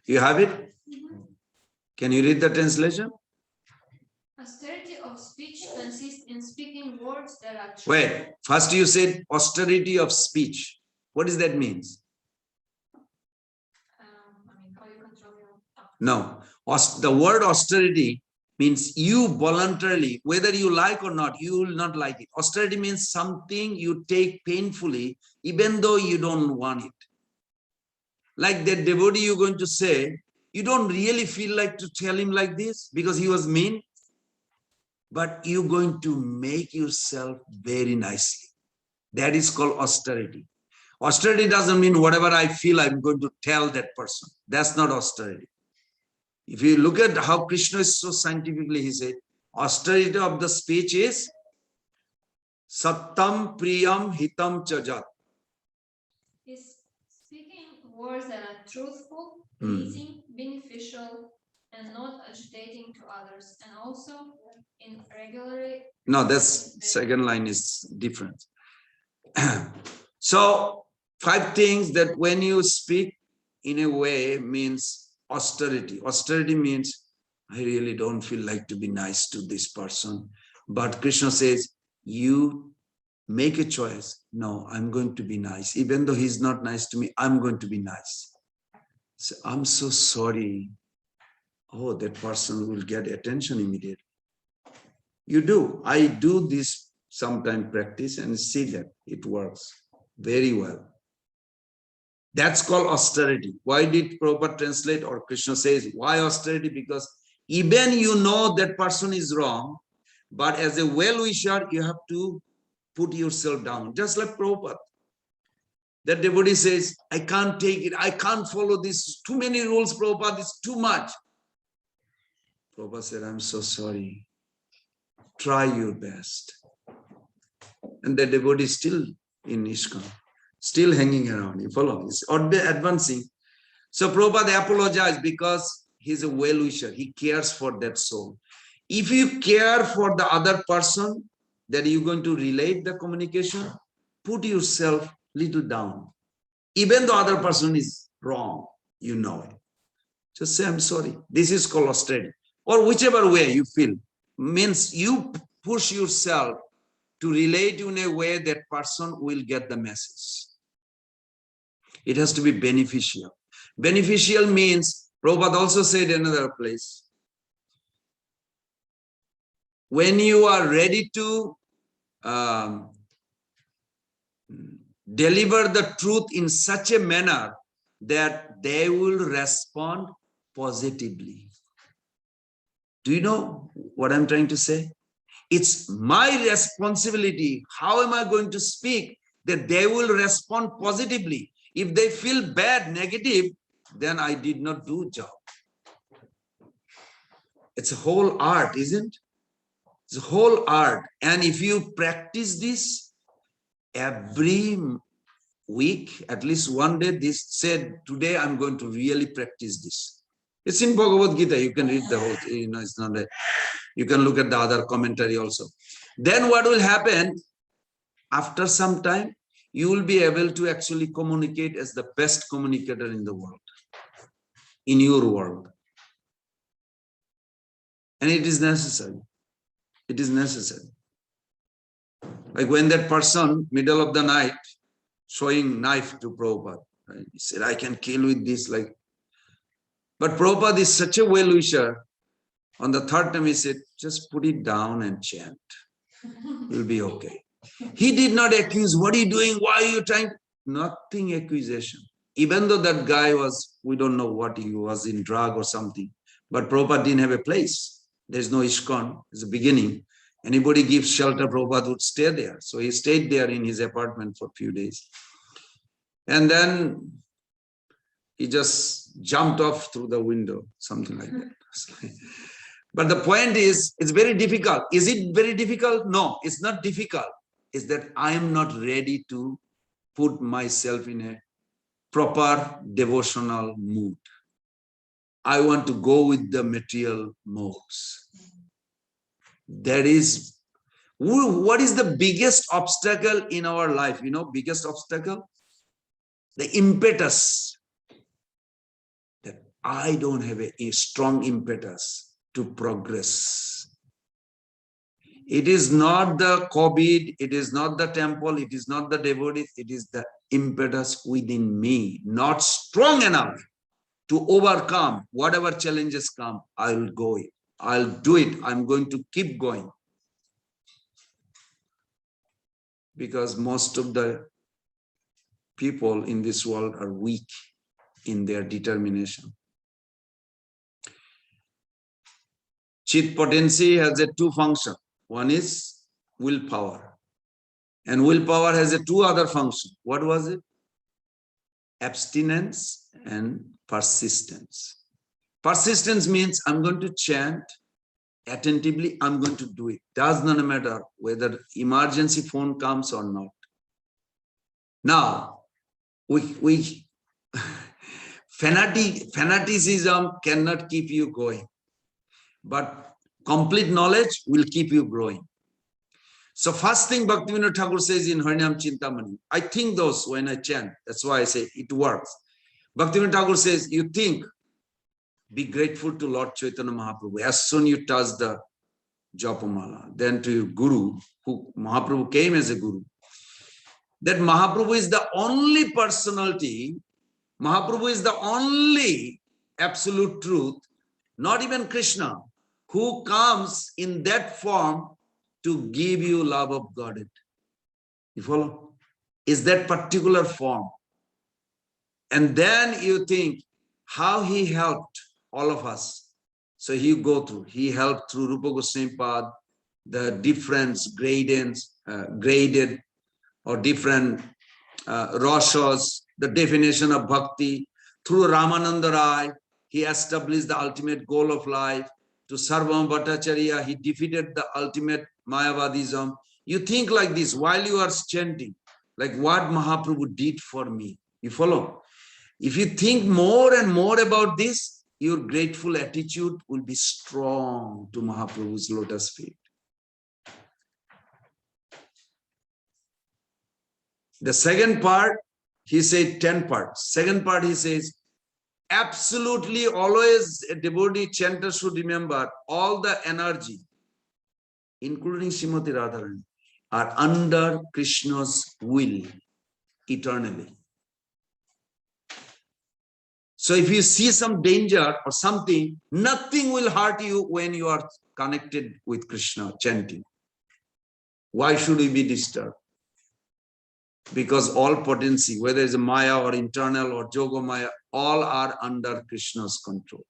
You have it? Can you read the translation? Austerity of speech consists in speaking words that are true. Wait, first you said austerity of speech. What does that mean? How you control your tongue. No, the word austerity means you voluntarily, whether you like or not, you will not like it. Austerity means something you take painfully, even though you don't want it. Like that devotee you're going to say, you don't really feel like to tell him like this because he was mean, but you're going to make yourself very nicely. That is called austerity. Austerity doesn't mean whatever I feel, I'm going to tell that person. That's not austerity. If you look at how Krishna is so scientifically, he said, austerity of the speech is Sattam Priyam Hitam Chajat. Is speaking words that are truthful, pleasing, beneficial, and not agitating to others, and also in regularly. No, that's second line is different. So 5 things that when you speak in a way means austerity. Austerity means I really don't feel like to be nice to this person. But Krishna says, you make a choice. No, I'm going to be nice. Even though he's not nice to me, I'm going to be nice. So I'm so sorry. Oh, that person will get attention immediately. You do. I do this sometime practice and see that it works very well. That's called austerity. Why did Prabhupada translate, or Krishna says, why austerity? Because even you know that person is wrong, but as a well-wisher, you have to put yourself down. Just like Prabhupada. That devotee says, I can't take it. I can't follow this. Too many rules, Prabhupada. It's too much. Prabhupada said, I'm so sorry. Try your best. And the devotee is still in ISKCON. Still hanging around, you follow, he's advancing. So Prabhupada apologized because he's a well-wisher. He cares for that soul. If you care for the other person that you're going to relate the communication, put yourself little down. Even the other person is wrong, you know it. Just say, I'm sorry. This is called austerity. Or whichever way you feel. Means you push yourself to relate in a way that person will get the message. It has to be beneficial. Beneficial means, Prabhupada also said in another place, when you are ready to deliver the truth in such a manner that they will respond positively. Do you know what I'm trying to say? It's my responsibility. How am I going to speak that they will respond positively? If they feel bad, negative, then I did not do job. It's a whole art, isn't it? It's a whole art. And if you practice this every week, at least one day, this said, today I'm going to really practice this. It's in Bhagavad Gita. You can read the whole, it's not a, you can look at the other commentary also. Then what will happen? After some time, you will be able to actually communicate as the best communicator in the world, in your world. And it is necessary. It is necessary. Like when that person, middle of the night, showing knife to Prabhupada, right? He said, I can kill with this. But Prabhupada is such a well-wisher. On the third time, he said, just put it down and chant. You'll be okay. He did not accuse, what are you doing? Why are you trying? Nothing accusation. Even though that guy was, we don't know what he was, in drug or something. But Prabhupada didn't have a place. There's no ISKCON. It's the beginning. Anybody gives shelter, Prabhupada would stay there. So he stayed there in his apartment for a few days. And then he just jumped off through the window, something like that. But the point is, it's very difficult. Is it very difficult? No, it's not difficult. It's that I am not ready to put myself in a proper devotional mood. I want to go with the material modes. That is, what is the biggest obstacle in our life? You know, biggest obstacle? The impetus. That I don't have a strong impetus to progress. It is not the COVID, it is not the temple, it is not the devotees, it is the impetus within me, not strong enough to overcome whatever challenges come. I'll go it. I'll do it. I'm going to keep going. Because most of the people in this world are weak in their determination. Chit potency has a two function. One is willpower. And willpower has a two other function. What was it? Abstinence and persistence. Persistence means I'm going to chant attentively, I'm going to do it. Does not matter whether emergency phone comes or not. Now, fanaticism cannot keep you going, but complete knowledge will keep you growing. So first thing Bhaktivinoda Thakur says in Harinam Chintamani, I think those when I chant, that's why I say it works. Bhaktivinoda Thakur says, you think, be grateful to Lord Chaitanya Mahaprabhu. As soon you touch the Japamala, then to your Guru, who Mahaprabhu came as a Guru. That Mahaprabhu is the only personality, Mahaprabhu is the only absolute truth, not even Krishna, who comes in that form to give you love of Godhead. You follow? Is that particular form. And then you think how he helped all of us. So you go through, he helped through Rupa Goswami Pad, the difference, graded or different rashas, the definition of bhakti. Through Ramananda Rai, he established the ultimate goal of life. To Sarvam Bhattacharya, he defeated the ultimate Mayavadism. You think like this while you are chanting, like what Mahaprabhu did for me. You follow? If you think more and more about this, your grateful attitude will be strong to Mahaprabhu's lotus feet. The second part, he said 10 parts. Second part, he says, absolutely always a devotee chanter should remember all the energy, including Srimati Radharani, are under Krishna's will eternally. So if you see some danger or something, nothing will hurt you when you are connected with Krishna chanting. Why should we be disturbed? Because all potency, whether it's a Maya or internal or Yogamaya, all are under Krishna's control.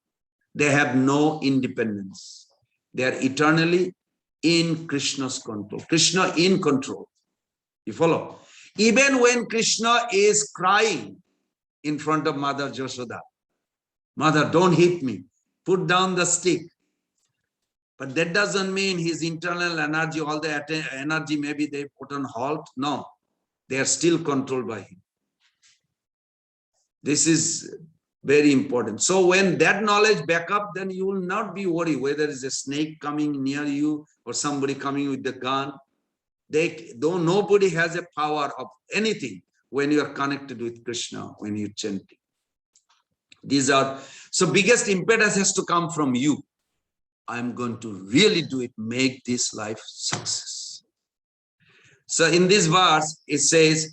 They have no independence. They are eternally in Krishna's control. Krishna in control. You follow? Even when Krishna is crying in front of Mother Yashoda, Mother, don't hit me. Put down the stick. But that doesn't mean his internal energy, all the energy, maybe they put on halt. No, they are still controlled by him. This is Very important. So when that knowledge back up, then you will not be worried whether it's a snake coming near you or somebody coming with the gun. Nobody has a power of anything when you are connected with Krishna, when you're chanting. So biggest impetus has to come from you. I'm going to really do it, make this life success. So in this verse, it says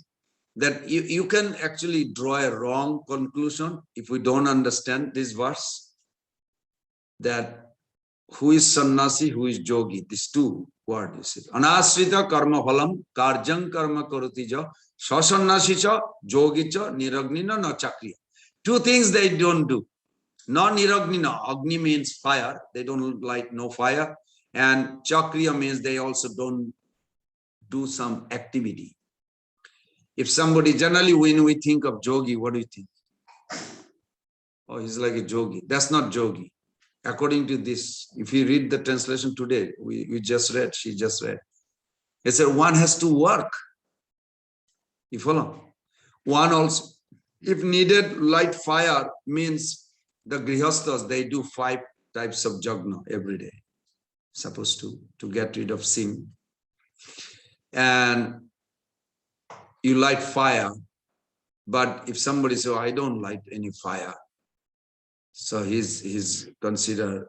that you can actually draw a wrong conclusion if we don't understand this verse, that who is sannyasi, who is yogi, these two words. Anasrita karma phalam karjang karma karati ja sasannasi cha yogi cha niragnina na chakriya. Two things they don't do. Non niragnina, agni means fire, they don't light no fire, and chakriya means they also don't do some activity. If somebody, generally when we think of yogi, what do you think? Oh, he's like a yogi. That's not yogi. According to this, if you read the translation today, we just read, she just read. It said one has to work. You follow? One also, if needed, light fire means the grihasthas, they do 5 types of yajna every day. Supposed to get rid of sin. And you light fire, but if somebody says, oh, I don't light any fire, so he's considered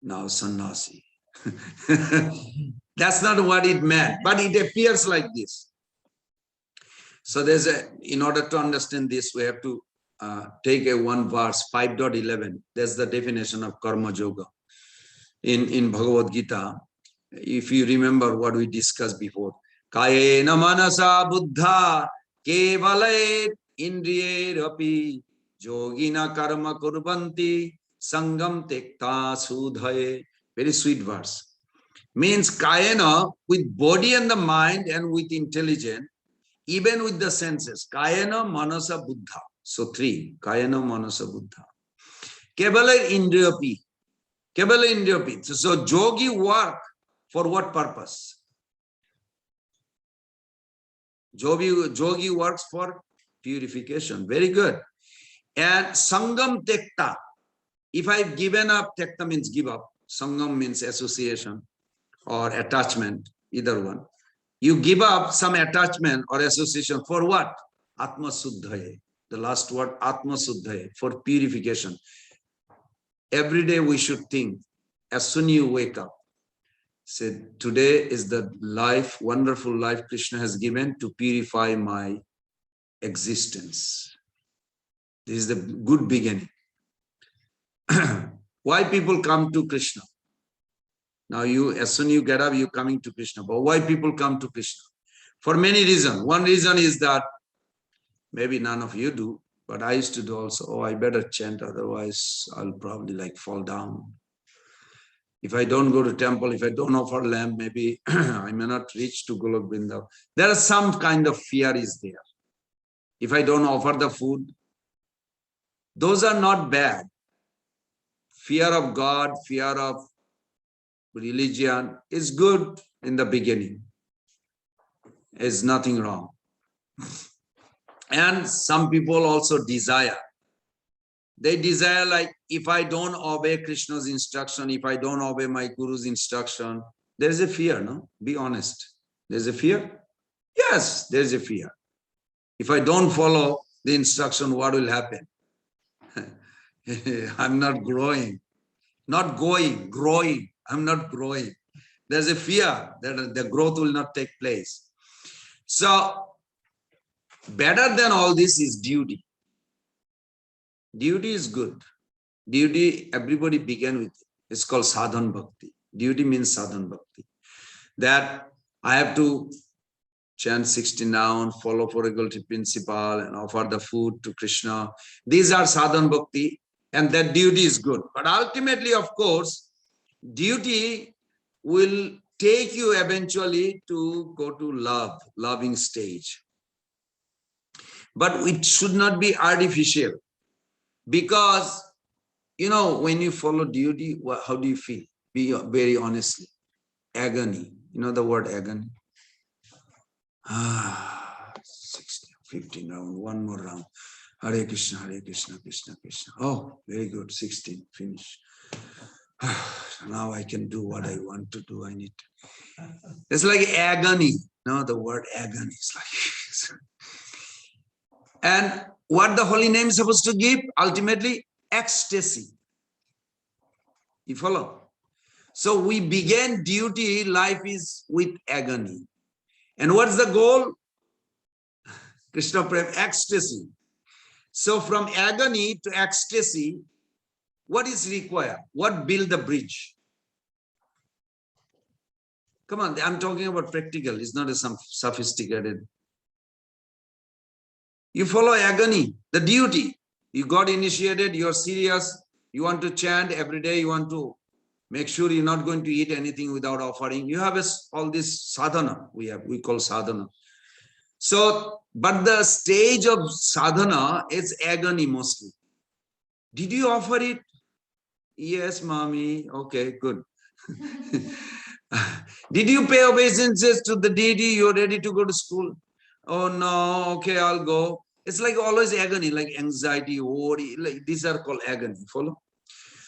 now sannyasi. That's not what it meant, but it appears like this. So in order to understand this, we have to take one verse, 5.11. That's the definition of karma yoga. In Bhagavad Gita, if you remember what we discussed before, Kayena manasa buddha kevalayet indriyerapi yogina karma kurbanti sangam tekta sudhaye. Very sweet verse. Means kayena, with body and the mind and with intelligence, even with the senses. Kayena manasa buddha. So 3. Kayena manasa buddha. Kevalayet indriyapi. Kevalayet indriyapi. So yogi work for what purpose? Yogi works for purification. Very good. And sangam tekta. If I've given up, tekta means give up. Sangam means association or attachment, either one. You give up some attachment or association for what? Atma suddhaye. The last word, Atma suddhaye, for purification. Every day we should think, as soon as you wake up, say, today is the life, wonderful life Krishna has given to purify my existence. This is the good beginning. Why people come to Krishna? Now as soon as you get up, you're coming to Krishna. But why people come to Krishna? For many reasons. One reason is that maybe none of you do, but I used to do also. Oh, I better chant, otherwise I'll probably fall down. If I don't go to temple, if I don't offer lamb, maybe I may not reach to Golok Vrindavan. There is some kind of fear is there. If I don't offer the food, those are not bad. Fear of God, fear of religion is good in the beginning. There's nothing wrong. And some people also desire. They desire, like, if I don't obey Krishna's instruction, if I don't obey my Guru's instruction, there is a fear, no? Be honest. There's a fear? Yes, there's a fear. If I don't follow the instruction, what will happen? I'm not growing. Not going, growing. I'm not growing. There's a fear that the growth will not take place. So, better than all this is duty. Duty is good. Duty, everybody began with it. It's called sadhan bhakti. Duty means sadhan bhakti. That I have to chant 16 rounds, follow 4 equality principle, and offer the food to Krishna. These are sadhan bhakti, and that duty is good. But ultimately, of course, duty will take you eventually to go to loving stage. But it should not be artificial. Because, when you follow duty, how do you feel? Be very honestly. Agony. You know the word agony? 16, 15 round, one more round. Hare Krishna, Krishna Krishna. Oh, very good. 16, finish. Now I can do what I want to do. I need to. It's like agony. No, the word agony is like. And what the holy name is supposed to give? Ultimately, ecstasy. You follow? So we began duty, life is with agony. And what's the goal? Krishna Prem, ecstasy. So from agony to ecstasy, what is required? What build the bridge? Come on, I'm talking about practical. It's not some sophisticated. You follow agony, the duty. You got initiated, you're serious. You want to chant every day. You want to make sure you're not going to eat anything without offering. You have all this sadhana. We call sadhana. So, but the stage of sadhana is agony mostly. Did you offer it? Yes, mommy. Okay, good. Did you pay obeisances to the deity? You're ready to go to school. Oh no, okay, I'll go. It's like always agony, like anxiety, worry, like these are called agony. Follow?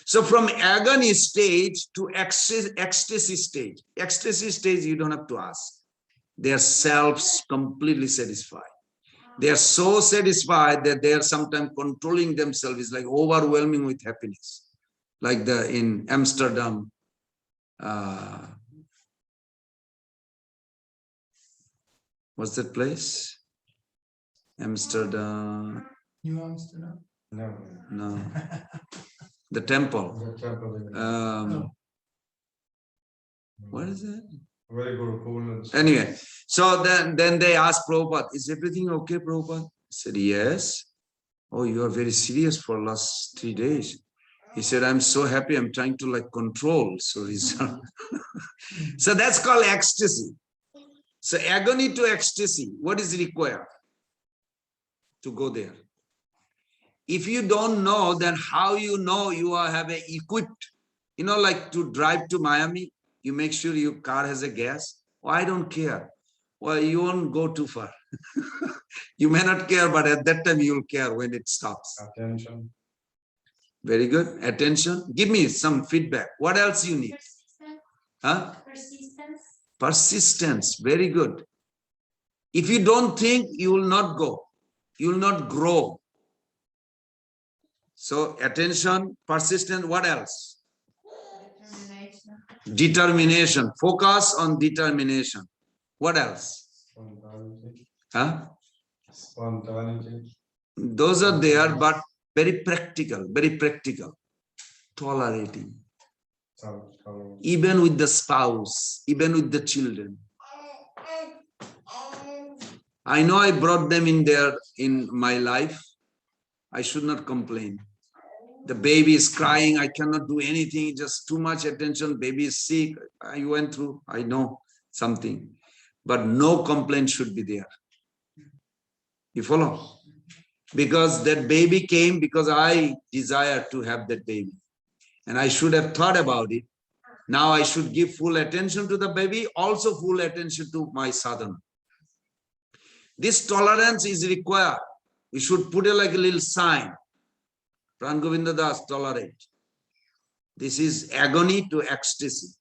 So from agony stage to ecstasy stage. Ecstasy stage, you don't have to ask. Their selves completely satisfied. They are so satisfied that they are sometimes controlling themselves. It's like overwhelming with happiness. Like in Amsterdam, what's that place? Amsterdam. New Amsterdam? No. The temple. What is it? Very good, cool. Anyway, so then they asked Prabhupada, is everything okay, Prabhupada? He said, yes. Oh, you are very serious for last 3 days. He said, I'm so happy, I'm trying to like control. So so that's called ecstasy. So agony to ecstasy, what is required to go there? If you don't know, then how you know you have a equipped, like to drive to Miami, you make sure your car has a gas. Oh, I don't care. Well, you won't go too far. You may not care, but at that time you'll care when it stops. Attention. Very good. Attention. Give me some feedback. What else you need? Persistence. Huh? Persistence. Persistence. Very good. If you don't think, you will not go. You will not grow. So attention, persistence. What else? Determination. Focus on determination. What else? Spontaneity. Huh? Spontaneity. Those are there, but very practical, very practical. Tolerating. Even with the spouse, even with the children. I know I brought them in my life. I should not complain. The baby is crying. I cannot do anything. Just too much attention. Baby is sick. I went through. I know something. But no complaint should be there. You follow? Because that baby came because I desire to have that baby. And I should have thought about it. Now I should give full attention to the baby. Also full attention to my sadhana. This tolerance is required. We should put it like a little sign. Pran Govinda Das, tolerate. This is agony to ecstasy.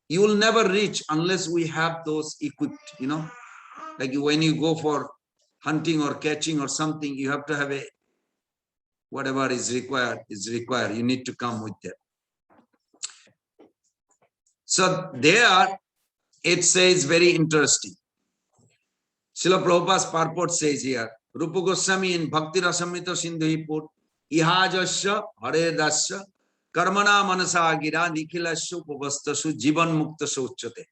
You will never reach unless we have those equipped, Like when you go for hunting or catching or something, you have to have whatever is required. You need to come with that. So there, it says very interesting. Srila Prabhupada's purport says here, Rupa Goswami in Bhakti Rasamrita Sindhu put, Ihajasya Haredasya Karmana Manasa Gira Nikhilasya Upavastasu Jivan Mukta Sochate.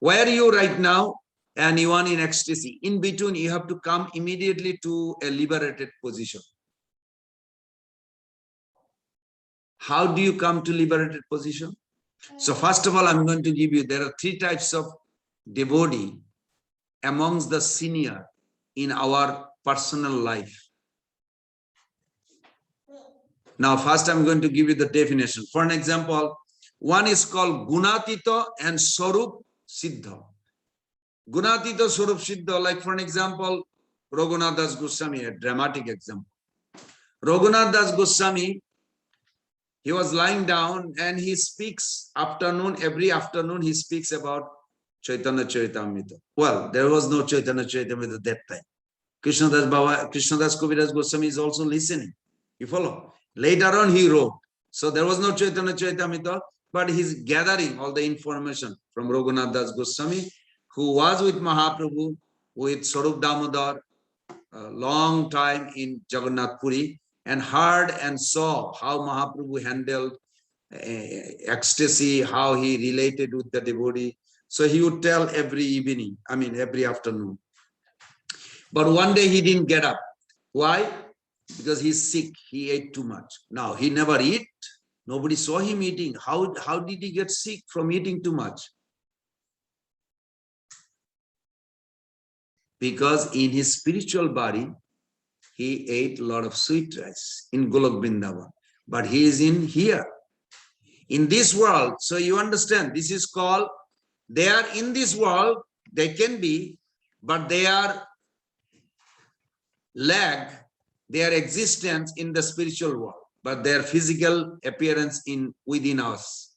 Where are you right now? And you are in ecstasy. In between, you have to come immediately to a liberated position. How do you come to liberated position? So first of all, I'm going to give you, there are 3 types of devotee amongst the senior in our personal life. Now, first I'm going to give you the definition. For an example, one is called Gunatita and Swarup Siddha. Gunatita, Swarup Siddha, like for an example, Raghunath Das Goswami, a dramatic example. Raghunath Das Goswami, he was lying down and he speaks every afternoon he speaks about Chaitanya Charitamrita. Well, there was no Chaitanya Charitamrita at that time. Krishnadas Kaviraj Goswami is also listening. You follow? Later on he wrote. So there was no Chaitanya Charitamrita, but he's gathering all the information from Raghunath Das Goswami, who was with Mahaprabhu, with Swarup Damodar, a long time in Jagannath Puri, and heard and saw how Mahaprabhu handled ecstasy, how he related with the devotee. So he would tell every evening, every afternoon. But one day he didn't get up. Why? Because he's sick. He ate too much. Now, he never eat. Nobody saw him eating. How did he get sick from eating too much? Because in his spiritual body, he ate a lot of sweet rice in Golok Vrindavan. But he is in here, in this world. So you understand, this is called, they are in this world, they can be, but they are lag their existence in the spiritual world, but their physical appearance within us.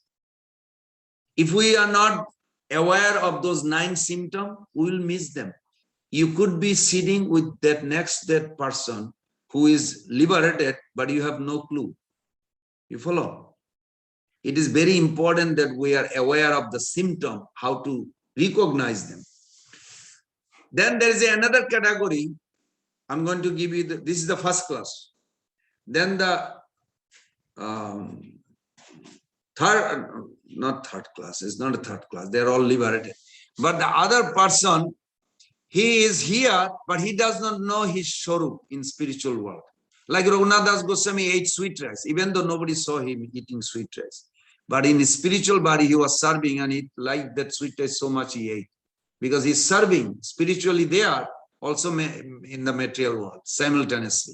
If we are not aware of those 9 symptoms, we will miss them. You could be sitting with that person who is liberated, but you have no clue. You follow? It is very important that we are aware of the symptom, how to recognize them. Then there is another category. I'm going to give you, this is the first class. Then the not third class, it's not a third class, they're all liberated. But the other person, he is here, but he does not know his Swarup in spiritual world. Like Raghunath Das Goswami ate sweet rice, even though nobody saw him eating sweet rice. But in his spiritual body, he was serving, and he liked that sweet rice so much he ate. Because he's serving spiritually there, also in the material world, simultaneously.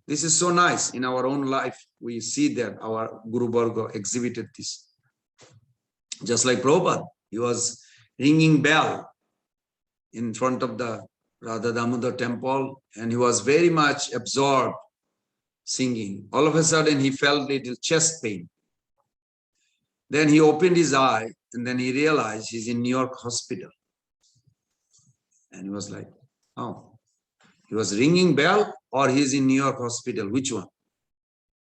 This is so nice. In our own life, we see that our Guru Varga exhibited this. Just like Prabhupada, he was ringing bell in front of the Radha Damodar temple, and he was very much absorbed singing. All of a sudden, he felt little chest pain. Then he opened his eye, and then he realized he's in New York hospital. And he was like, oh, he was ringing bell or he's in New York hospital. Which one?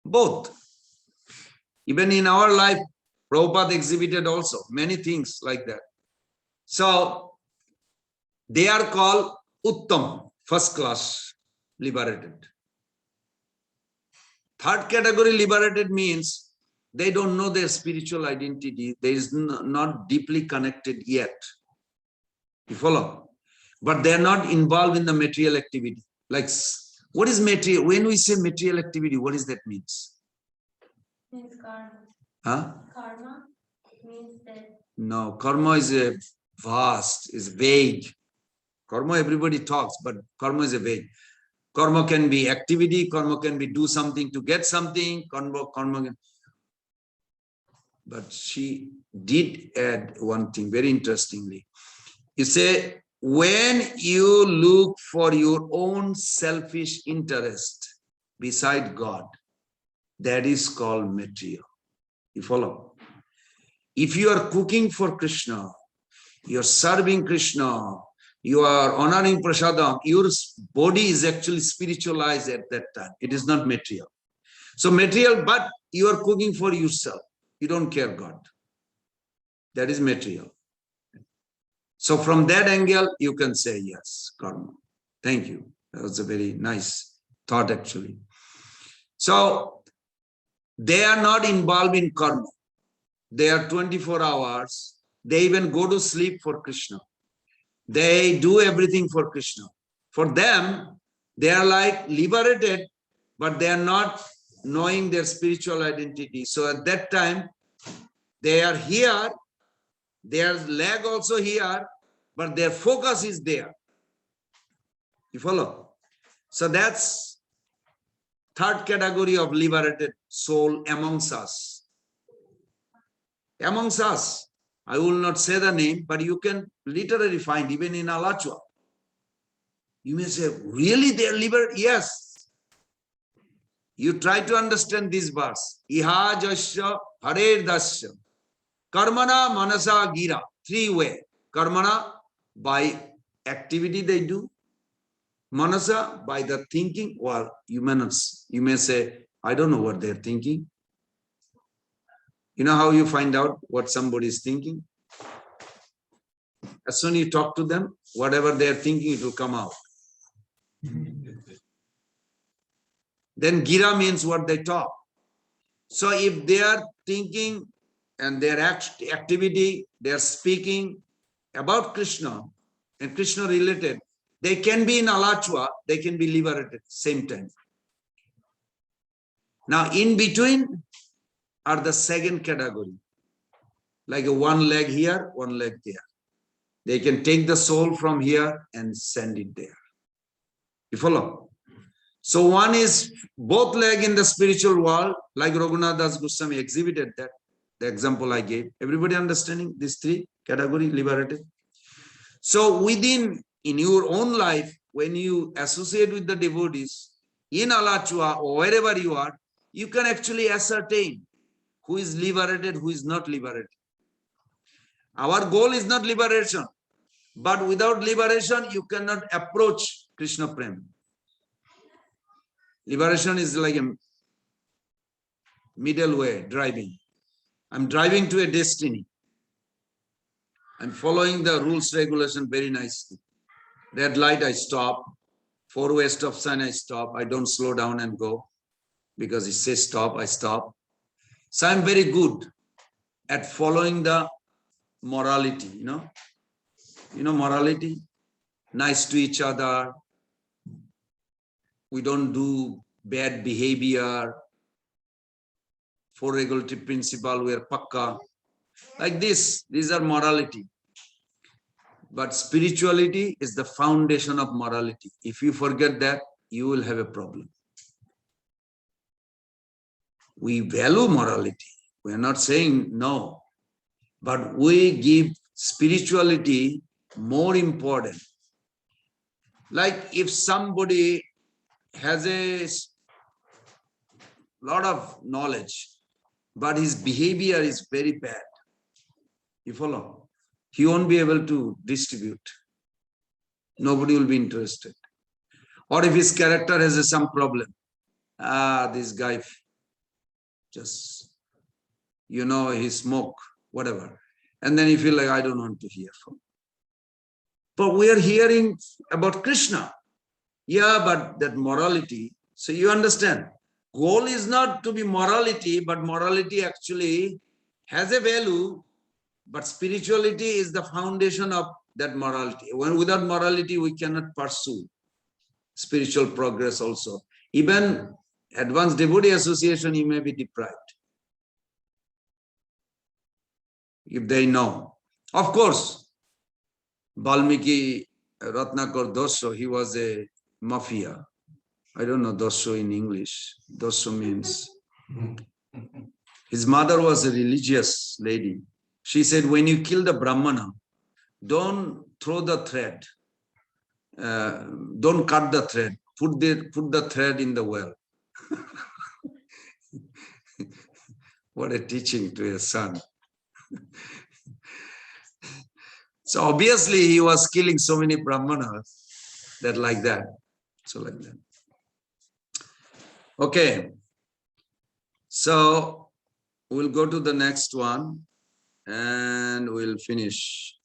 Both. Even in our life, Prabhupada exhibited also many things like that. So they are called Uttam, first class, liberated. Third category liberated means they don't know their spiritual identity. They is not deeply connected yet. You follow? But they are not involved in the material activity. Like, what is material? When we say material activity, what does that mean? Means karma. Huh? Karma means that. No, karma is a vast, is vague. Karma, everybody talks, but karma is a vague. Karma can be activity, karma can be do something to get something, karma can... But she did add one thing very interestingly. You say, when you look for your own selfish interest beside God, that is called material. You follow? If you are cooking for Krishna, you are serving Krishna, you are honoring prasadam, your body is actually spiritualized at that time. It is not material. So material, but you are cooking for yourself. You don't care God. That is material. So from that angle, you can say yes, karma. Thank you. That was a very nice thought actually. So they are not involved in karma. They are 24 hours. They even go to sleep for Krishna. They do everything for Krishna. For them, they are like liberated, but they are not knowing their spiritual identity. So at that time, they are here, their leg also here, but their focus is there. You follow? So that's third category of liberated soul amongst us. Amongst us. I will not say the name, but you can literally find even in Alachua. You may say, really they are liberated? Yes. You try to understand this verse. Iha jasya harer dasya. Karmana manasa gira. 3 way. Karmana, by activity they do. Manasa, by the thinking. Well, you may say, I don't know what they're thinking. You know how you find out what somebody is thinking? As soon as you talk to them, whatever they're thinking, it will come out. Then gira means what they talk. So if they are thinking and their activity, they are speaking about Krishna and Krishna related, they can be in alachua, they can be liberated same time. Now in between are the second category, like a one leg here, one leg there. They can take the soul from here and send it there. You follow? So one is both leg in the spiritual world, like Raghunath Das Goswami exhibited that, the example I gave. Everybody understanding these 3 category liberated? So within, in your own life, when you associate with the devotees, in Alachua or wherever you are, you can actually ascertain who is liberated, who is not liberated. Our goal is not liberation, but without liberation, you cannot approach Krishna Prem. Liberation is like a middle way, driving. I'm driving to a destiny. I'm following the rules, regulation very nicely. Red light, I stop. 4-way stop sign, I stop. I don't slow down and go because it says stop, I stop. So I'm very good at following the morality, you know morality, nice to each other. We don't do bad behavior. 4 regulatory principle, we are pakka. Like this, these are morality. But spirituality is the foundation of morality. If you forget that, you will have a problem. We value morality. We are not saying no, but we give spirituality more important. Like if somebody has a lot of knowledge, but his behavior is very bad, you follow? He won't be able to distribute. Nobody will be interested. Or if his character has some problem, this guy just, he smoke, whatever. And then you feel like, I don't want to hear from him. But we are hearing about Krishna. Yeah, but that morality, so you understand, goal is not to be morality, but morality actually has a value, but spirituality is the foundation of that morality. When without morality, we cannot pursue spiritual progress also. Even advanced devotee association, you may be deprived. If they know. Of course, Valmiki Ratnakar Dosho, he was a mafia. I don't know Dosho in English. Dosho means his mother was a religious lady. She said, when you kill the Brahmana, don't throw the thread. Don't cut the thread. Put the thread in the well. What a teaching to a son. So obviously he was killing so many Brahmanas that like that. So like that. Okay. So we'll go to the next one and we'll finish.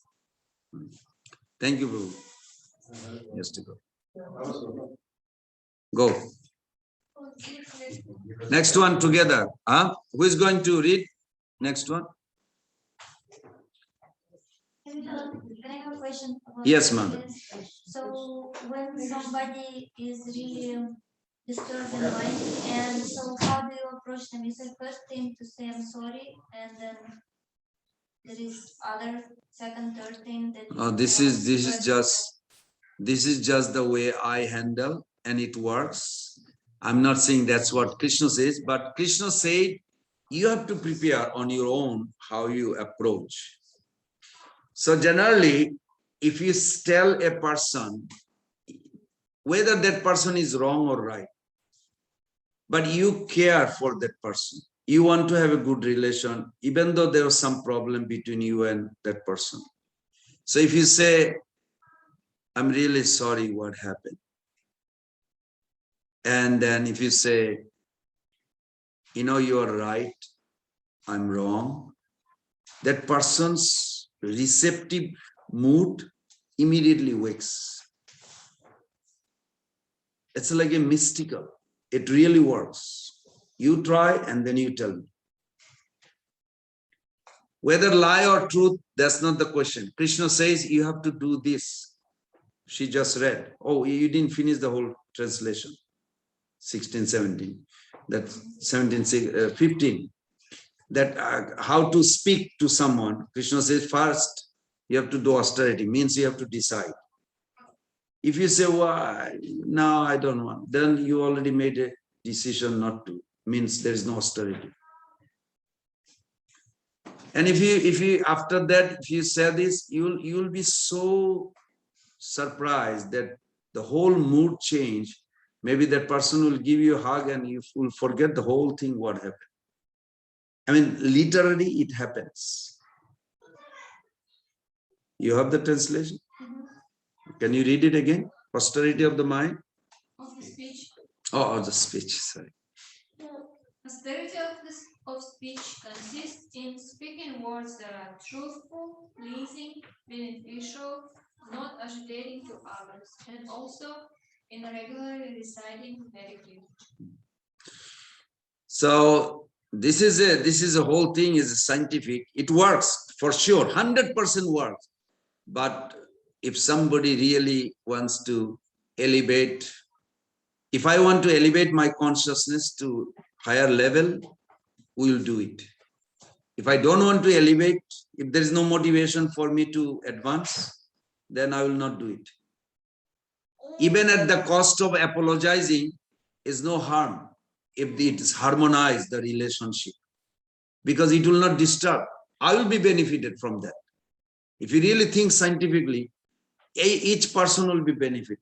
Thank you, Prabhu. Yes, to go. Go. Next one together. Who is going to read? Next one. Can I have a question? Yes, ma'am. So when somebody is really disturbed in mind, and so how do you approach them? Is the first thing to say I'm sorry, and then there is other second, third thing that This is just the way I handle, and it works. I'm not saying that's what Krishna says, but Krishna said you have to prepare on your own how you approach. So generally, if you tell a person, whether that person is wrong or right, but you care for that person. You want to have a good relation, even though there was some problem between you and that person. So if you say, I'm really sorry what happened. And then if you say, you know, you are right, I'm wrong, that person's receptive mood immediately wakes. It's like a mystical. It really works. You try and then you tell me. Whether lie or truth, that's not the question. Krishna says you have to do this. She just read. Oh, you didn't finish the whole translation. 16, 17. That 17, 15. That how to speak to someone. Krishna says first you have to do austerity. Means you have to decide. If you say, well, no, I don't want, then you already made a decision not to. Means there is no austerity. And if you after that, if you say this, you'll be so surprised that the whole mood change. Maybe that person will give you a hug and you will forget the whole thing what happened. I mean, literally it happens. You have the translation? Can you read it again? Austerity of the mind? Of the speech. Oh, the speech, sorry. Austerity of speech consists in speaking words that are truthful, pleasing, beneficial, not agitating to others, and also in regularly reciting medically. So this is a whole thing is scientific. It works for sure, 100% works. But if somebody really wants to elevate, if I want to elevate my consciousness to higher level, we will do it. If I don't want to elevate, if there is no motivation for me to advance, then I will not do it. Even at the cost of apologizing is no harm if it is harmonized the relationship, because it will not disturb. I will be benefited from that. If you really think scientifically, each person will be benefited.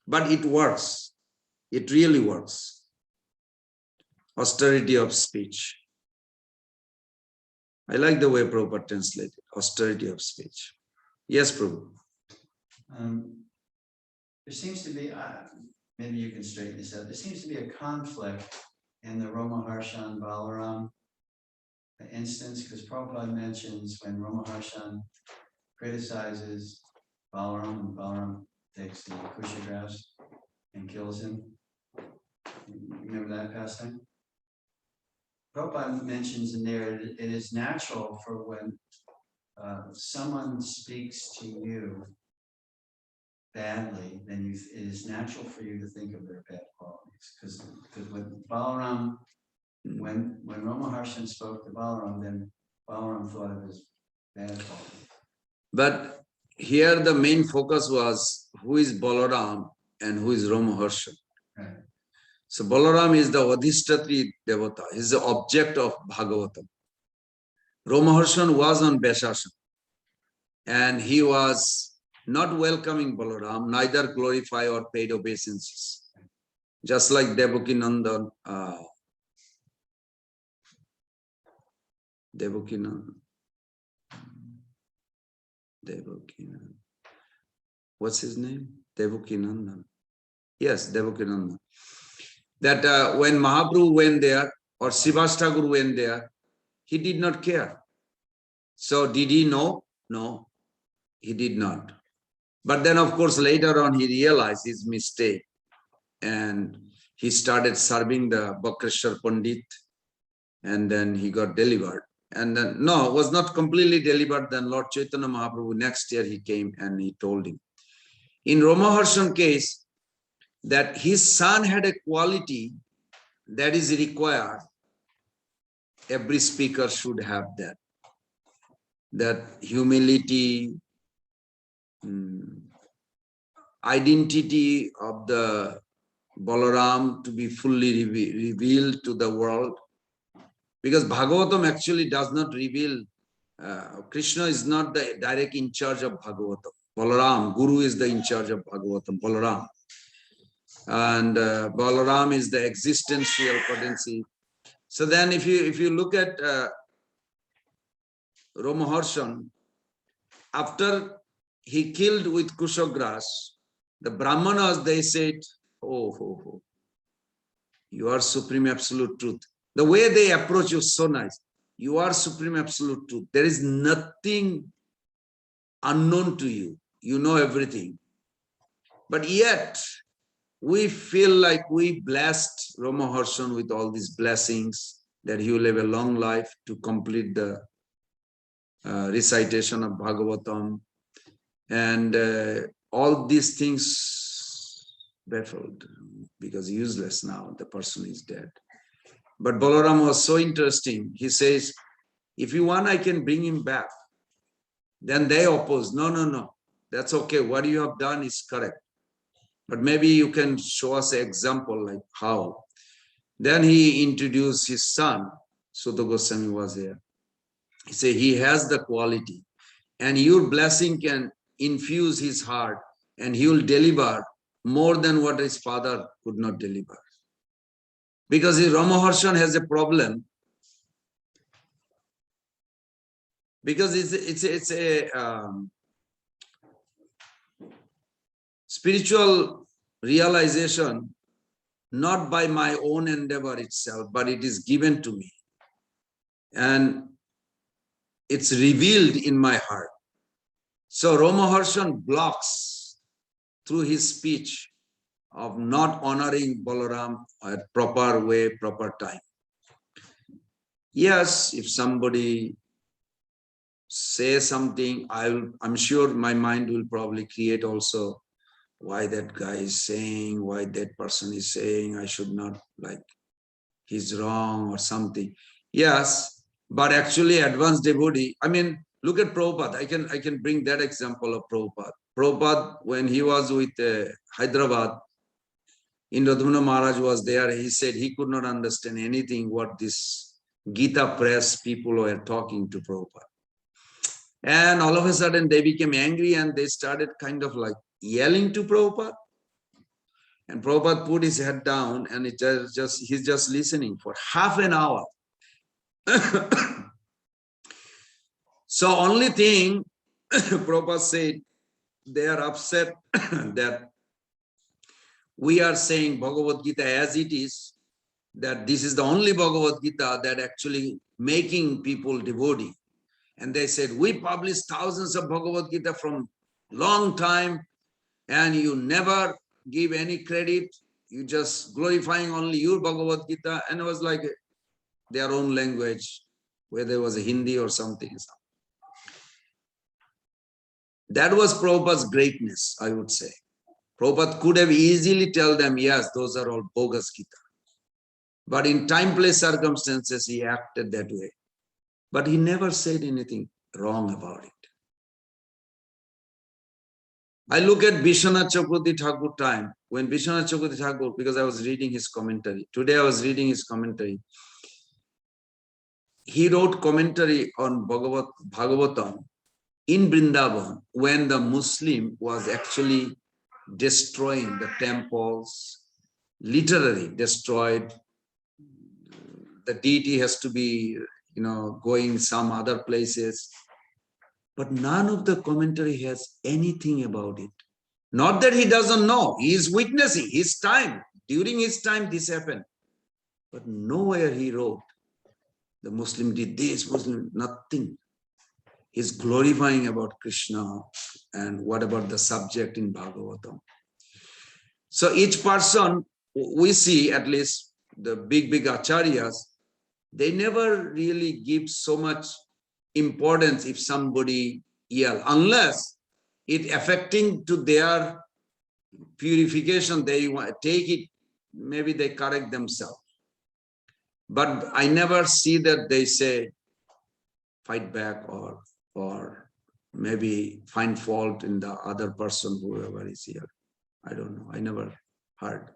But it works. It really works. Austerity of speech. I like the way Prabhupada translated austerity of speech. Yes, Prabhu. There seems to be, maybe you can straighten this out. There seems to be a conflict in the Romaharshan Balaram instance, because Prabhupada mentions when Romaharshan criticizes Balaram, and Balaram takes the Kushagrass and kills him. Remember that pastime? Prabhupada mentions in there, it is natural for when someone speaks to you badly, then it is natural for you to think of their bad qualities. Because when Balaram, when Romaharshan spoke to Balaram, then Balaram thought of his bad qualities. But here the main focus was who is Balaram and who is Romaharshan. Right. So Balaram is the Vadhishthatri Devata. He is the object of Bhagavatam. Romaharshan was on Vaishashana. And he was not welcoming Balaram, neither glorify or paid obeisances. Just like Devaki Nandan. Devaki Nandan. Devaki Nandan. What's his name? Devaki Nandan. Yes, Devaki Nandan. That when Mahaprabhu went there or Srivas Thakur went there, he did not care. So did he know? No, he did not. But then of course later on he realized his mistake and he started serving the Bakreshwar Pandit and then he got delivered. And then no, was not completely delivered. Then Lord Chaitanya Mahaprabhu next year he came and he told him. In Romaharshan case, that his son had a quality that is required. Every speaker should have that. That humility, identity of the Balaram to be fully revealed to the world. Because Bhagavatam actually does not reveal, Krishna is not the direct in charge of Bhagavatam. Balaram, Guru is the in charge of Bhagavatam, Balaram. and Balaram is the existential potency. So then if you look at Romaharshan, after he killed with Kushagras, the Brahmanas, they said, oh, you are supreme absolute truth. The way they approach you is so nice. You are supreme absolute truth. There is nothing unknown to you. You know everything. But yet, we feel like we blessed Romaharshan with all these blessings, that he will have a long life to complete the recitation of Bhagavatam. And all these things baffled, because useless now, the person is dead. But Balaram was so interesting. He says, if you want, I can bring him back. Then they oppose. No. That's okay. What you have done is correct. But maybe you can show us an example, like how. Then he introduced his son. Sutta Goswami was there. He said, he has the quality. And your blessing can infuse his heart. And he will deliver more than what his father could not deliver. Because Romaharshan has a problem. Because it's a spiritual realization, not by my own endeavor itself, but it is given to me. And it's revealed in my heart. So Romaharshan blocks through his speech of not honoring Balaram at proper way, proper time. Yes, if somebody says something, I'm sure my mind will probably create also why that guy is saying, why that person is saying, I should not, like, he's wrong or something. Yes, but actually advanced devotee, I mean, look at Prabhupada. I can bring that example of Prabhupada. Prabhupada, when he was with Hyderabad, Indradumna Maharaj was there. He said he could not understand anything what this Gita press people were talking to Prabhupada. And all of a sudden they became angry and they started kind of like yelling to Prabhupada. And Prabhupada put his head down and he's just listening for half an hour. So only thing Prabhupada said, they are upset that we are saying Bhagavad Gita as it is, that this is the only Bhagavad Gita that actually making people devotee. And they said, we published thousands of Bhagavad Gita from long time, and you never give any credit. You just glorifying only your Bhagavad Gita. And it was like their own language, whether it was a Hindi or something. That was Prabhupada's greatness, I would say. Prabhupada could have easily tell them, yes, those are all bogus Gita. But in time, place, circumstances, he acted that way. But he never said anything wrong about it. I look at Vishwanath Chakravarti Thakur time, when Vishwanath Chakravarti Thakur, because I was reading his commentary. Today I was reading his commentary. He wrote commentary on Bhagavatam in Vrindavan when the Muslim was actually destroying the temples, literally destroyed. The deity has to be, going some other places. But none of the commentary has anything about it. Not that he doesn't know, he is witnessing his time. During his time, this happened. But nowhere he wrote, the Muslim did this, Muslim, nothing. He's glorifying about Krishna and what about the subject in Bhagavatam. So each person, we see at least the big acharyas, they never really give so much importance if somebody yell, unless it affecting to their purification, they take it, maybe they correct themselves. But I never see that they say fight back or maybe find fault in the other person, whoever is here. I don't know. I never heard.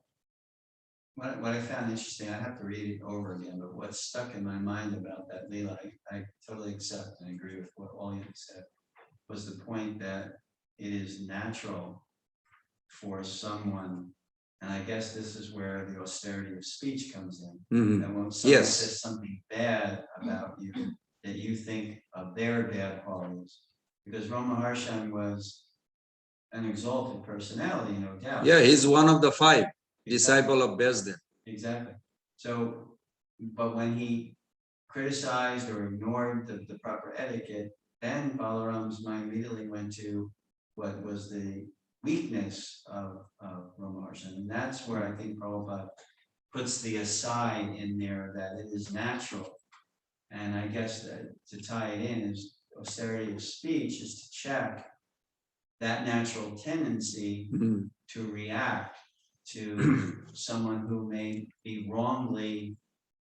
What I found interesting, I have to read it over again, but what stuck in my mind about that Leela, I totally accept and agree with what all you said, was the point that it is natural for someone And I guess this is where the austerity of speech comes in. Mhm. And when someone Yes. says something bad about you, that you think of their bad qualities. Because Rama Harshan was an exalted personality, no doubt. Yeah, he's one of the five Exactly. disciple of Besden. Exactly. So, but when he criticized or ignored the proper etiquette, then Balaram's mind immediately went to what was the weakness of Rama Harshan. And that's where I think Prabhupada puts the aside in there that it is natural. And I guess that to tie it in is austerity of speech is to check that natural tendency Mhm. to react to someone who may be wrongly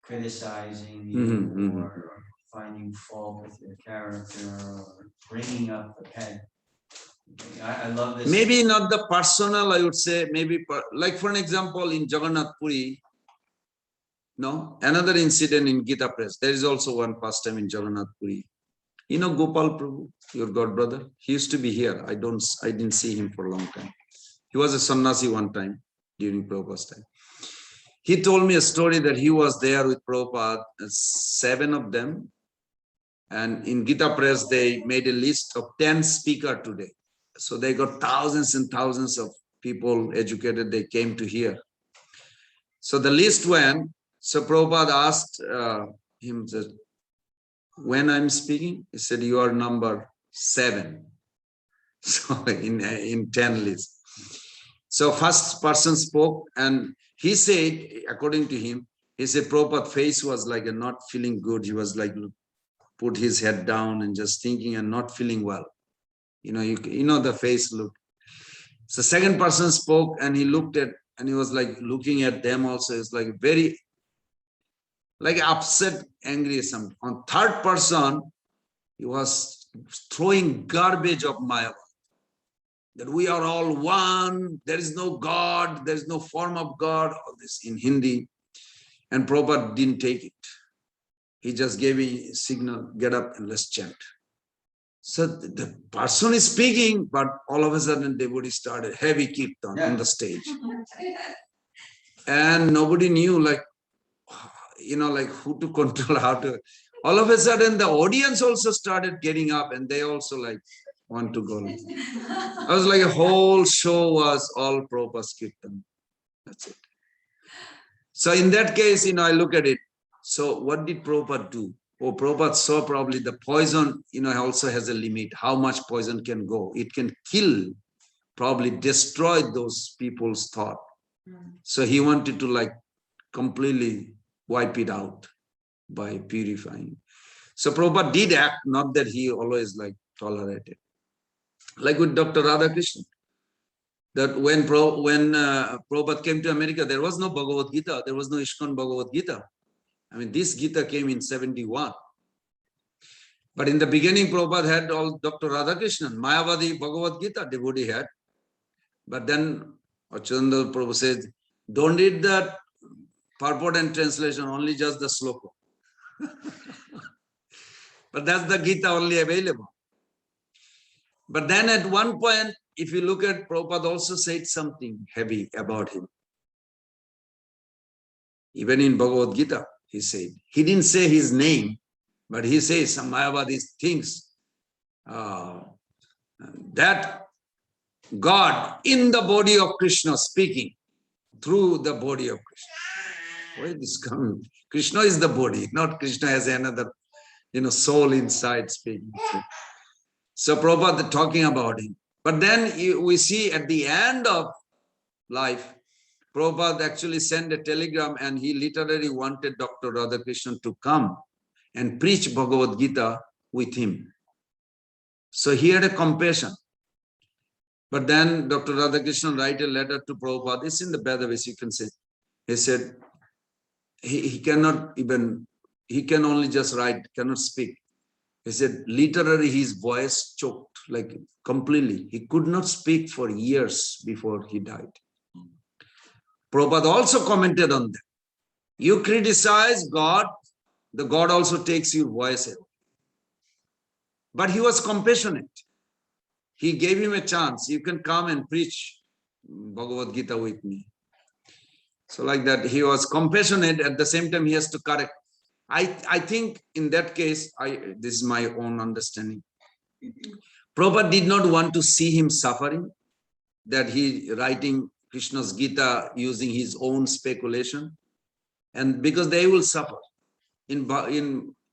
criticizing you Mhm. or finding fault with your character or bringing up the peg. I love this. Maybe not the personal, I would say, maybe like for an example, in Jagannath Puri, no, another incident in Gita Press. There is also one pastime in Jagannath Puri. You know Gopal Prabhu, your god brother. He used to be here. I didn't see him for a long time. He was a sannyasi one time during Prabhupada's time. He told me a story that he was there with Prabhupada, 7 of them. And in Gita Press, they made a list of 10 speakers today. So they got thousands and thousands of people educated. They came to hear. So the list went. So Prabhupada asked him, when I'm speaking, he said, you are number 7. So in 10 list. So first person spoke and he said, according to him, he said Prabhupada's face was like a not feeling good. He was like, put his head down and just thinking and not feeling well. You know the face look. So second person spoke and he looked at, and he was like looking at them also. It's like very, like upset, angry or something. On third person, he was throwing garbage of Mayavad. That we are all one, there is no God, there is no form of God, all this in Hindi. And Prabhupada didn't take it. He just gave a signal, get up and let's chant. So the person is speaking, but all of a sudden devotee started heavy kirtan on the stage. And nobody knew like who to control, how to. All of a sudden the audience also started getting up and they also like want to go. I was like a whole show was all Prabhupada's kirtan. That's it. So in that case, I look at it. So what did Prabhupada do? Oh, Prabhupada saw probably the poison, also has a limit. How much poison can go? It can kill, probably destroy those people's thought. So he wanted to like completely wipe it out by purifying. So Prabhupada did act, not that he always like tolerated. Like with Dr. Radhakrishnan. That when Prabhupada came to America, there was no Bhagavad Gita, there was no ISKCON Bhagavad Gita. I mean, this Gita came in 71. But in the beginning, Prabhupada had all Dr. Radhakrishnan, Mayavadi Bhagavad Gita, devotee had. But then Achyutananda Prabhu said, don't read the purport and translation, only just the sloka. But that's the Gita only available. But then at one point, if you look at Prabhupada also said something heavy about him. Even in Bhagavad Gita, he said, he didn't say his name, but he says some Mayavadi things. That God in the body of Krishna speaking through the body of Krishna. Where is this coming? Krishna is the body, not Krishna as another, soul inside speaking. So Prabhupada talking about him. But then we see at the end of life, Prabhupada actually sent a telegram and he literally wanted Dr. Radhakrishnan to come and preach Bhagavad Gita with him. So he had a compassion. But then Dr. Radhakrishnan write a letter to Prabhupada. It's in the Vedas, you can say. He said, he cannot even, he can only just write, cannot speak. He said, literally his voice choked, like completely. He could not speak for years before he died. Prabhupada also commented on that. You criticize God, the God also takes your voice away. But he was compassionate. He gave him a chance. You can come and preach Bhagavad Gita with me. So like that, he was compassionate, at the same time he has to correct. I think in that case, this is my own understanding. Prabhupada did not want to see him suffering, that he writing Krishna's Gita using his own speculation, and because they will suffer. In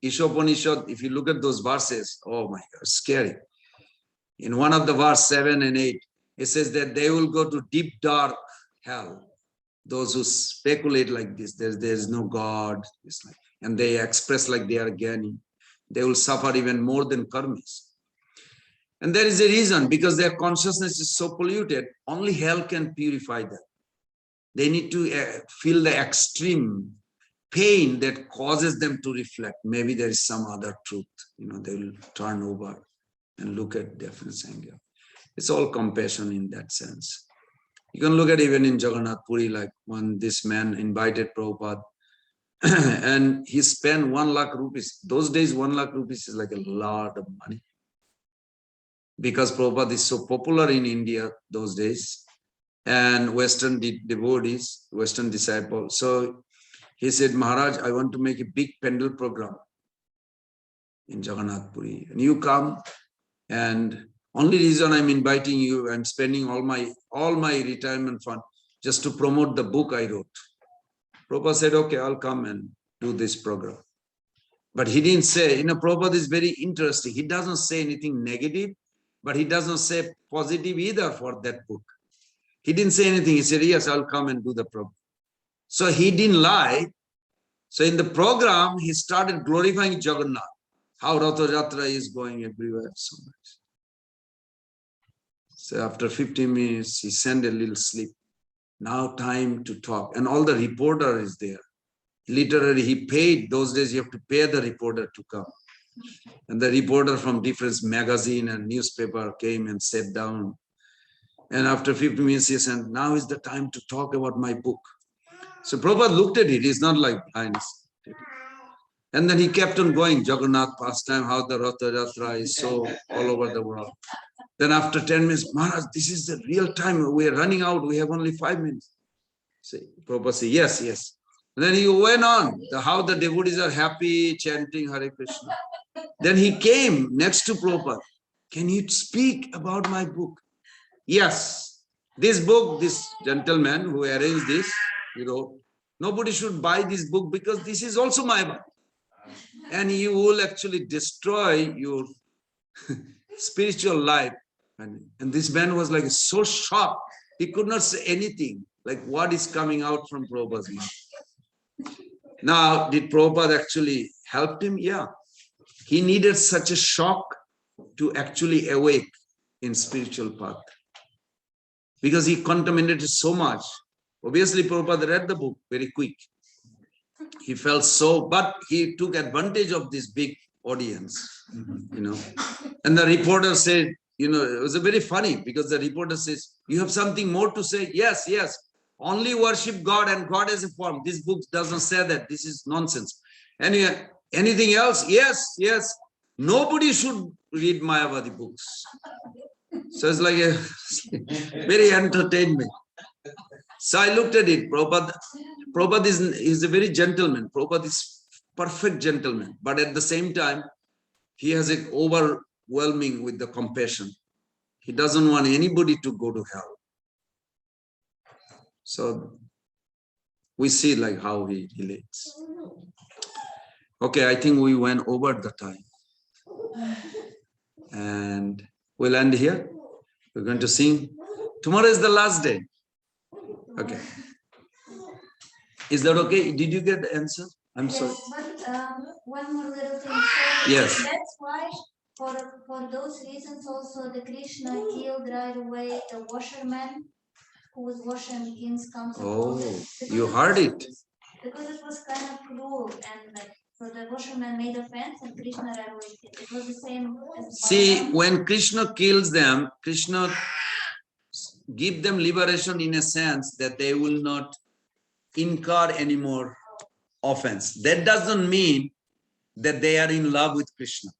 Ishopanishad, if you look at those verses, oh my God, scary. In one of the verse 7 and 8, it says that they will go to deep dark hell. Those who speculate like this, there's no God, it's like, and they express like they are Gyani, they will suffer even more than karmis. And there is a reason, because their consciousness is so polluted, only hell can purify them. They need to feel the extreme pain that causes them to reflect. Maybe there is some other truth, they will turn over and look at different angle. It's all compassion in that sense. You can look at even in Jagannath Puri, like when this man invited Prabhupada and he spent 1 lakh rupees. Those days, 1 lakh rupees is like a lot of money. Because Prabhupada is so popular in India those days, and Western devotees, Western disciples. So he said, Maharaj, I want to make a big Pendle program in Jagannath Puri. And you come, and only reason I'm inviting you, I'm spending all my retirement fund just to promote the book I wrote. Prabhupada said, okay, I'll come and do this program. But he didn't say, Prabhupada is very interesting. He doesn't say anything negative, but he doesn't say positive either for that book. He didn't say anything. He said, yes, I'll come and do the program. So he didn't lie. So in the program, he started glorifying Jagannath, how Ratha Yatra is going everywhere so much. So after 15 minutes, he sent a little slip. Now time to talk. And all the reporter is there. Literally, he paid. Those days, you have to pay the reporter to come. And the reporter from different magazine and newspaper came and sat down. And after 50 minutes, he said, now is the time to talk about my book. So Prabhupada looked at it. He's not like blind. And then he kept on going, Jagannath pastime, how the Ratha Yatra is so all over the world. Then after 10 minutes, Maharaj, this is the real time. We are running out. We have only 5 minutes. Prabhupada said, yes, yes. And then he went on, how the devotees are happy, chanting Hare Krishna. Then he came next to Prabhupada. Can you speak about my book? Yes. This book, this gentleman who arranged this, nobody should buy this book because this is also my book. And you will actually destroy your spiritual life. And this man was like so shocked. He could not say anything, like what is coming out from Prabhupada's mouth. Now, did Prabhupada actually help him? Yeah. He needed such a shock to actually awake in spiritual path. Because he contaminated so much. Obviously, Prabhupada read the book very quick. He felt so, but he took advantage of this big audience, And the reporter said, it was very funny because the reporter says, you have something more to say? Yes, yes. Only worship God and God as a form. This book doesn't say that. This is nonsense. Anyway, anything else? Yes, yes. Nobody should read Mayavadi books. So it's like a very entertainment. So I looked at it. Prabhupada is a very gentleman. Prabhupada is perfect gentleman. But at the same time, he has an overwhelming with the compassion. He doesn't want anybody to go to hell. So we see like how he relates. Okay, I think we went over the time. And we'll end here. We're going to sing. Tomorrow is the last day. Okay. Is that okay? Did you get the answer? I'm sorry. But one more little thing. Yes. That's why for those reasons also the Krishna killed right away the washerman who was washing king's comes. Oh, you heard it. Because it was kind of cruel and like so the washerman made offense and Krishna right away killed. It was the same as See, when Krishna kills them, Krishna give them liberation in a sense that they will not incur any more offense. That doesn't mean that they are in love with Krishna.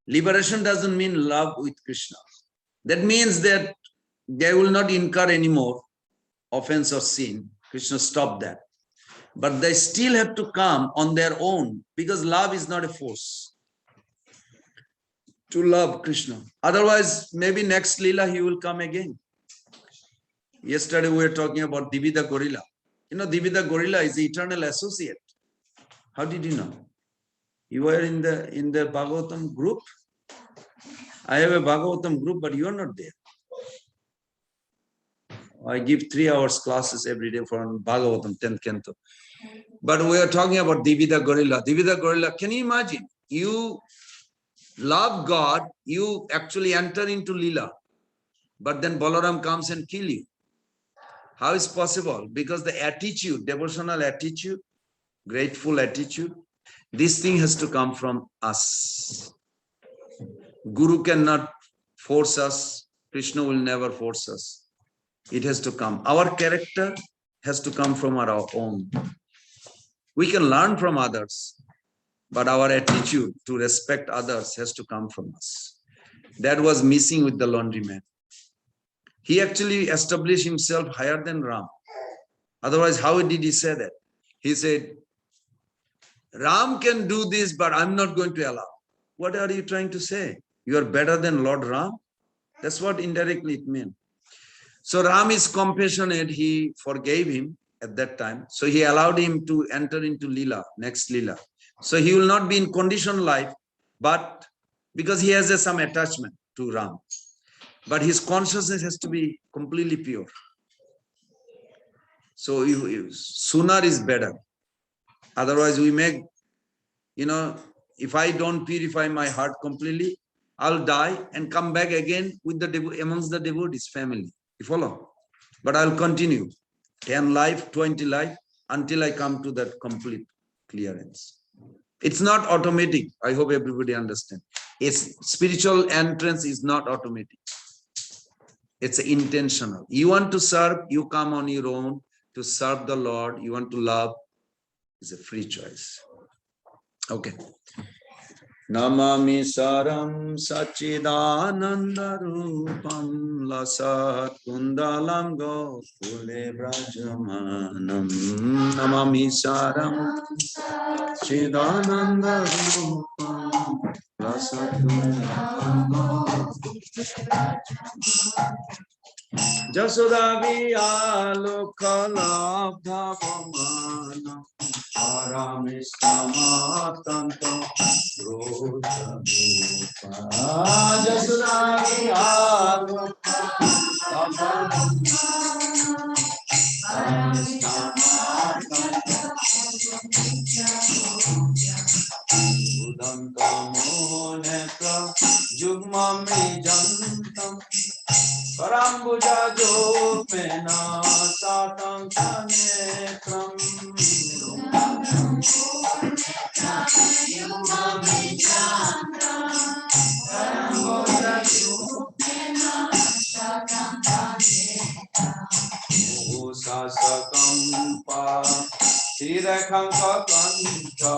Liberation doesn't mean love with Krishna. That means that they will not incur any more offense or sin. Krishna stopped that. But they still have to come on their own because love is not a force. To love Krishna. Otherwise, maybe next Leela he will come again. Yesterday we were talking about Divi the gorilla. You know, Divi the gorilla is the eternal associate. How did you know? You were in the Bhagavatam group. I have a Bhagavatam group, but you are not there. I give 3 hours classes every day for Bhagavatam, 10th canto. But we are talking about Divi the gorilla. Divi the gorilla, can you imagine? You love God, you actually enter into Leela. But then Balaram comes and kill you. How is possible? Because the attitude, devotional attitude, grateful attitude, this thing has to come from us. Guru cannot force us. Krishna will never force us. It has to come. Our character has to come from our own. We can learn from others, but our attitude to respect others has to come from us. That was missing with the laundryman. He actually established himself higher than Ram. Otherwise, how did he say that? He said, Ram can do this, but I'm not going to allow. What are you trying to say? You are better than Lord Ram? That's what indirectly it meant. So Ram is compassionate. He forgave him at that time. So he allowed him to enter into Leela, next Leela. So he will not be in conditioned life, but because he has some attachment to Ram. But his consciousness has to be completely pure. So sooner is better. Otherwise we make, if I don't purify my heart completely, I'll die and come back again with amongst the devotees family. You follow? But I'll continue 10 life, 20 life until I come to that complete clearance. It's not automatic. I hope everybody understands. It's spiritual entrance is not automatic. It's intentional. You want to serve, you come on your own to serve the Lord. You want to love, it's a free choice. Okay. Namami saram sachidananda rupam lasat kundalam gokule brajamanam. Namami saram sachidananda rupam lasat kundalam gokule brajamanam. Jasoda vialokhalabdhavamanam paramishtamatanto rojamupa. Jasoda vialokhalabdhavamanam paramishtamatanto udantamo netra jugmami jantam Parambuja jopena satang sanetram. Usasakam pa Sirakhanka kanta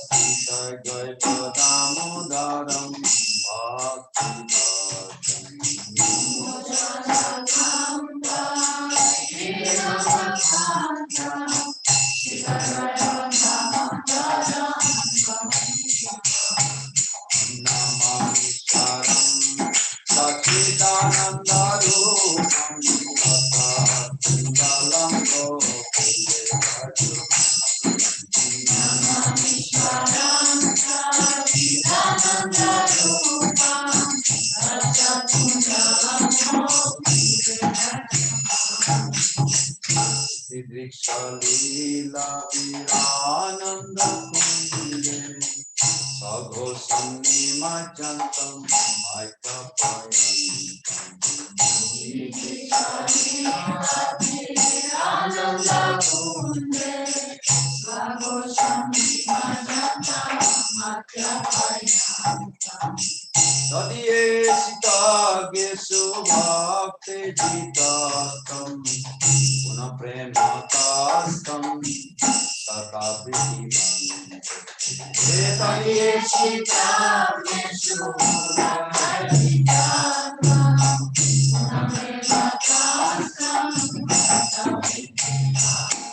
Sita Gaipadamodaram Bhakti Vidrikshalila virananda kundile Sagho sannima jantam maika payantam. Vidrikshalila virananda kundile Sagho sannima jantam maika payantam. Tadiye sita gesu bhakti jitatam Puna prematastam tatapritivam. Tadiye sita gesu bhakti jitatam Puna prematastam tatapritivam.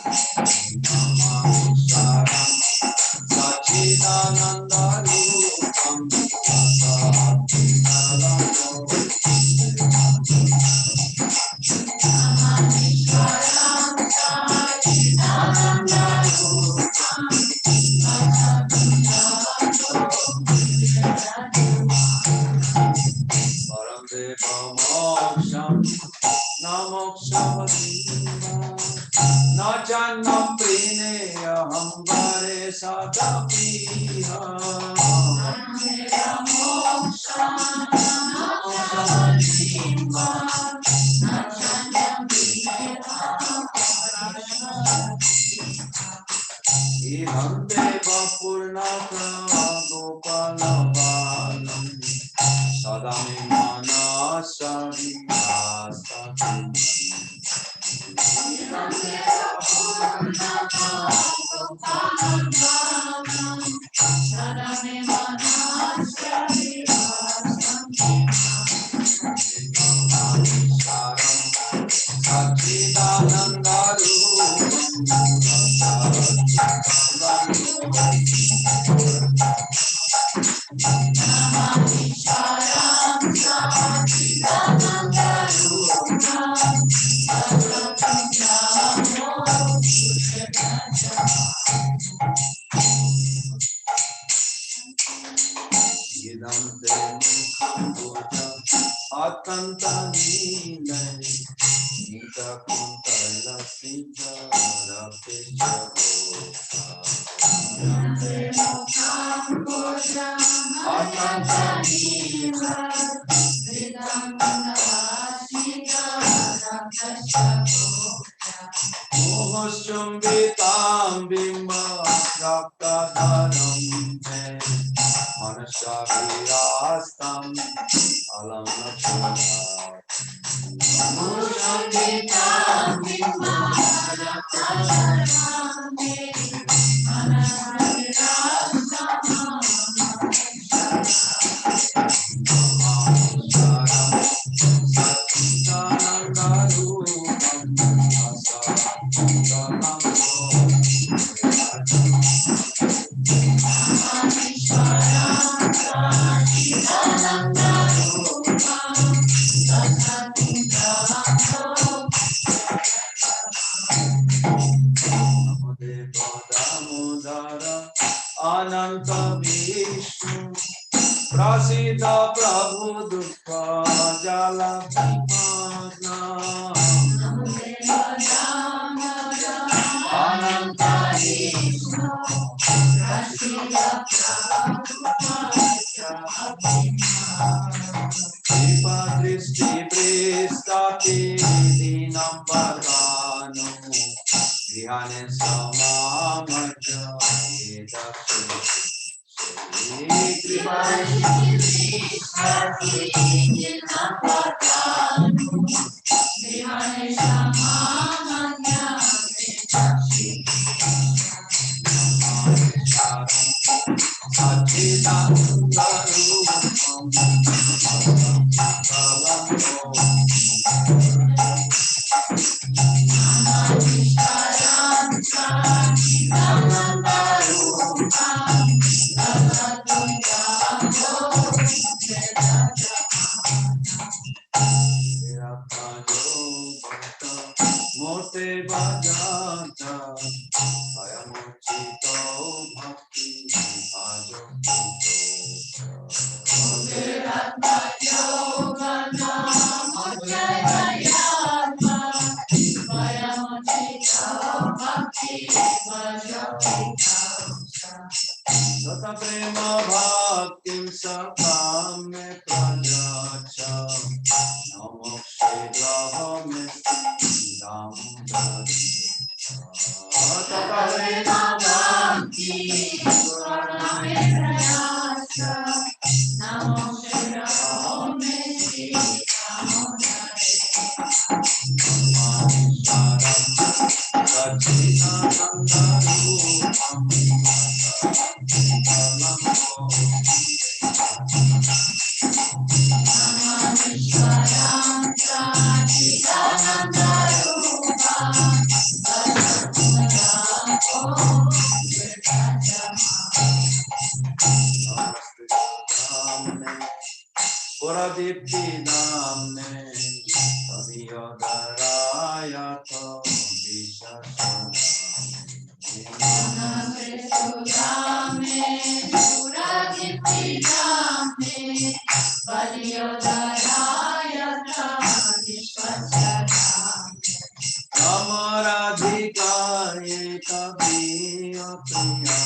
Idam deva purnata gopala balam sadame manasa vihasati. Idam deva purnata gopala balam sadame manasa vihasati. Sachidananda Atanta Nilai Nita Kuntala Sita Rapecha Atanta Nilai Mohoshumbitam Bimba Rakadhanam Manashavirastam Alam Lakshmana Mohoshumbitam Bimba Rakadhanam Ananta Vishnu Prasida Prabhu Dukha Jala Vipasna Ananta Vishnu Prasida Prabhu Dukha Kripa Dristi Pristati Dinam Parvano Grihane Samamaja Edakshi Kripa Dristi Pristati Dinam Parvano Grihane Samamaja Edakshi Sachidananda Rupam Mote bhajanta ayamuchito bhakti Sata prema bhaktim sakam me prajacha Namokshe grahame dam Sata prema bhaktim sakam me prajacha Namokshe grahame Sachidananda Rupam Puradipti namne Aviyadaraya to Namaradhikaye kaviya priya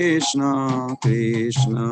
Krishna, Krishna Krishna,